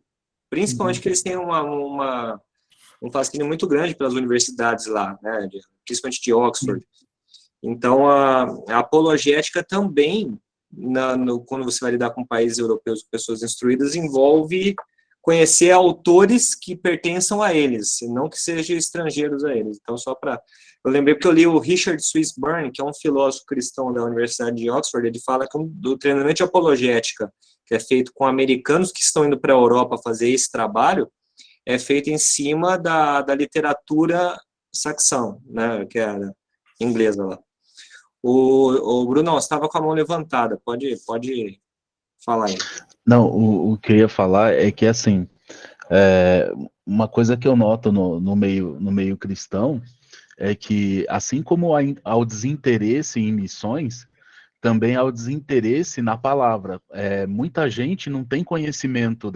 principalmente que eles têm um fascínio muito grande pelas universidades lá, né, principalmente de Oxford. Então, a apologética também, quando você vai lidar com países europeus, com pessoas instruídas, envolve conhecer autores que pertençam a eles, não que sejam estrangeiros a eles. Então, eu lembrei porque eu li o Richard Swinburne, que é um filósofo cristão da Universidade de Oxford, ele fala que do treinamento de apologética, que é feito com americanos que estão indo para a Europa fazer esse trabalho, é feito em cima da literatura saxão, né, que era inglesa lá. O Brunão, você estava com a mão levantada, pode falar aí. Não, o que eu ia falar é que, assim, uma coisa que eu noto no meio cristão é que, assim como há o desinteresse em missões, também há o desinteresse na palavra. Muita gente não tem conhecimento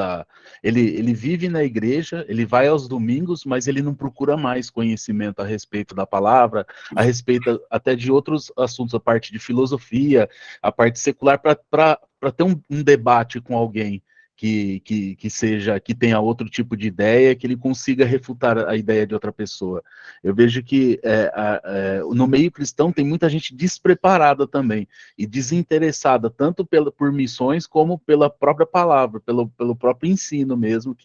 ele vive na igreja, ele vai aos domingos, mas ele não procura mais conhecimento a respeito da palavra, a respeito até de outros assuntos, a parte de filosofia, a parte secular, para ter um debate com alguém que tenha outro tipo de ideia, que ele consiga refutar a ideia de outra pessoa. Eu vejo que no meio cristão tem muita gente despreparada também, e desinteressada, tanto por missões, como pela própria palavra, pelo próprio ensino mesmo,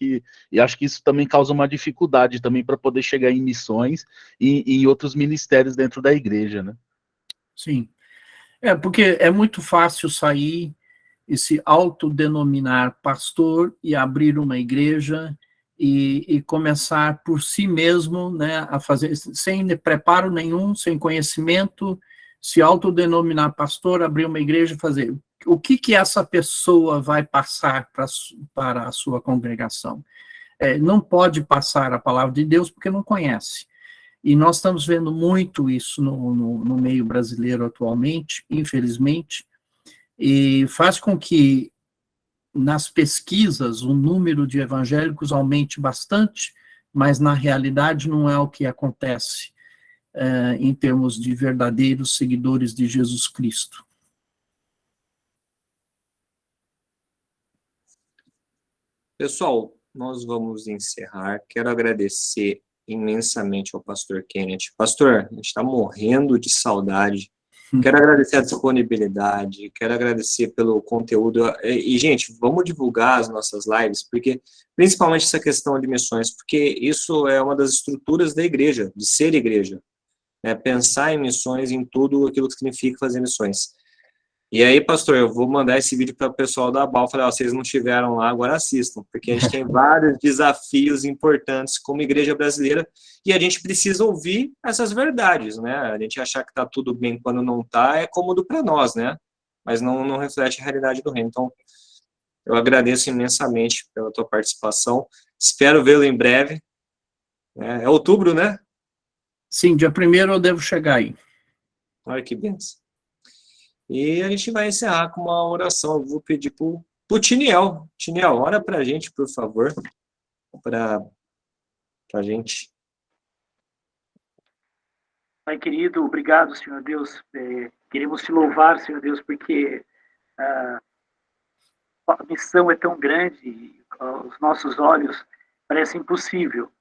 e acho que isso também causa uma dificuldade também para poder chegar em missões e em outros ministérios dentro da igreja, né? Sim. Porque é muito fácil sair e se autodenominar pastor e abrir uma igreja e começar por si mesmo, né, a fazer, sem preparo nenhum, sem conhecimento, se autodenominar pastor, abrir uma igreja e fazer. O que essa pessoa vai passar para a sua congregação? Não pode passar a palavra de Deus porque não conhece. E nós estamos vendo muito isso no meio brasileiro atualmente, infelizmente, e faz com que nas pesquisas o número de evangélicos aumente bastante, mas na realidade não é o que acontece em termos de verdadeiros seguidores de Jesus Cristo. Pessoal, nós vamos encerrar. Quero agradecer imensamente ao pastor Kenneth. Pastor, a gente está morrendo de saudade. Quero agradecer a disponibilidade, quero agradecer pelo conteúdo. E, gente, vamos divulgar as nossas lives, porque, principalmente essa questão de missões, porque isso é uma das estruturas da igreja, de ser igreja. Né? Pensar em missões, em tudo aquilo que significa fazer missões. E aí, pastor, eu vou mandar esse vídeo para o pessoal da BAL, falar, vocês não estiveram lá, agora assistam, porque a gente tem vários desafios importantes como igreja brasileira, e a gente precisa ouvir essas verdades, né? A gente achar que está tudo bem quando não está é cômodo para nós, né? Mas não reflete a realidade do reino. Então, eu agradeço imensamente pela tua participação, espero vê-lo em breve. É outubro, né? Sim, dia 1º eu devo chegar aí. Olha que bênção. E a gente vai encerrar com uma oração. Eu vou pedir para o Tiniel. Tiniel, ora para a gente, por favor, para a gente. Pai querido, obrigado, Senhor Deus. Queremos te louvar, Senhor Deus, porque a missão é tão grande, e aos nossos olhos parece impossível,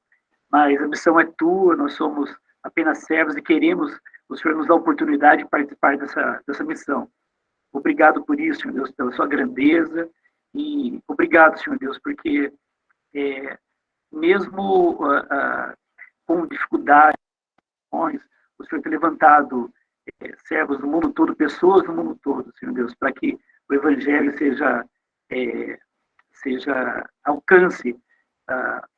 mas a missão é tua, nós somos apenas servos e queremos o Senhor nos dar a oportunidade de participar dessa missão. Obrigado por isso, Senhor Deus, pela sua grandeza, e obrigado, Senhor Deus, porque mesmo com dificuldades, o Senhor tem levantado servos do mundo todo, pessoas do mundo todo, Senhor Deus, para que o Evangelho alcance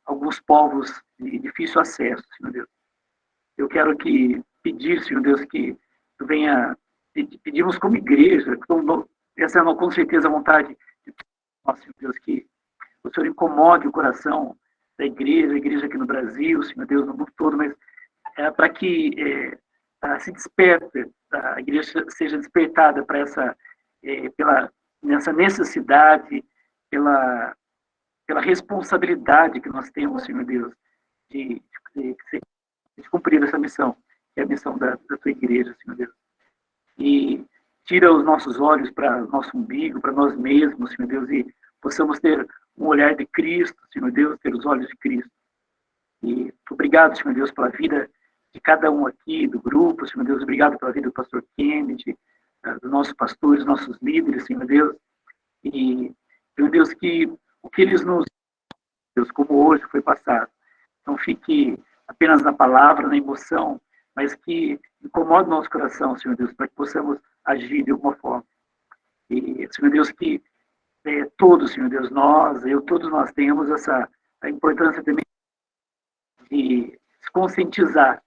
alguns povos de difícil acesso, Senhor Deus. Eu quero pedir, Senhor Deus, que tu venha, pedimos como igreja, essa é com certeza a vontade de nós, Senhor Deus, que o Senhor incomode o coração da igreja, a igreja aqui no Brasil, Senhor Deus, no mundo todo, mas para que se desperte, a igreja seja despertada para nessa necessidade, pela responsabilidade que nós temos, Senhor Deus, de cumprir essa missão, que é a missão da tua igreja, Senhor Deus. E tira os nossos olhos para o nosso umbigo, para nós mesmos, Senhor Deus, e possamos ter um olhar de Cristo, Senhor Deus, ter os olhos de Cristo. E obrigado, Senhor Deus, pela vida de cada um aqui, do grupo, Senhor Deus, obrigado pela vida do pastor Kennedy, dos nossos pastores, nossos líderes, Senhor Deus, e, Senhor Deus, que o que eles nos, Deus, como hoje foi passado, não fique apenas na palavra, na emoção, mas que incomode o nosso coração, Senhor Deus, para que possamos agir de alguma forma. E, Senhor Deus, que todos, Senhor Deus, todos nós tenhamos a importância também de se conscientizar.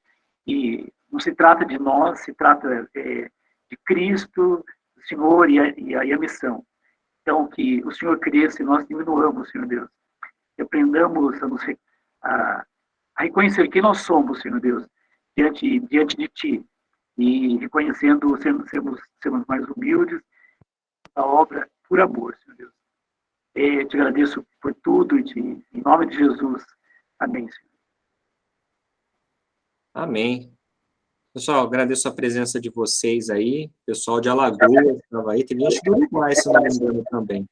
E não se trata de nós, se trata de Cristo, do Senhor e a missão. Então, que o Senhor cresça e nós diminuamos, Senhor Deus. Que aprendamos a reconhecer quem nós somos, Senhor Deus, diante de Ti. E reconhecendo, sermos mais humildes, a obra por amor, Senhor Deus. Te agradeço por tudo e em nome de Jesus. Amém, Senhor. Amém. Pessoal, agradeço a presença de vocês aí, pessoal de Alagoas estava aí, tem gente do Uruguai, se não me engano, também.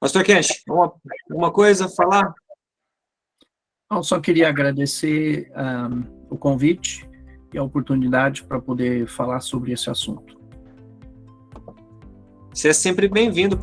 Pastor Kennedy, uma coisa a falar? Eu só queria agradecer o convite e a oportunidade para poder falar sobre esse assunto. Você é sempre bem-vindo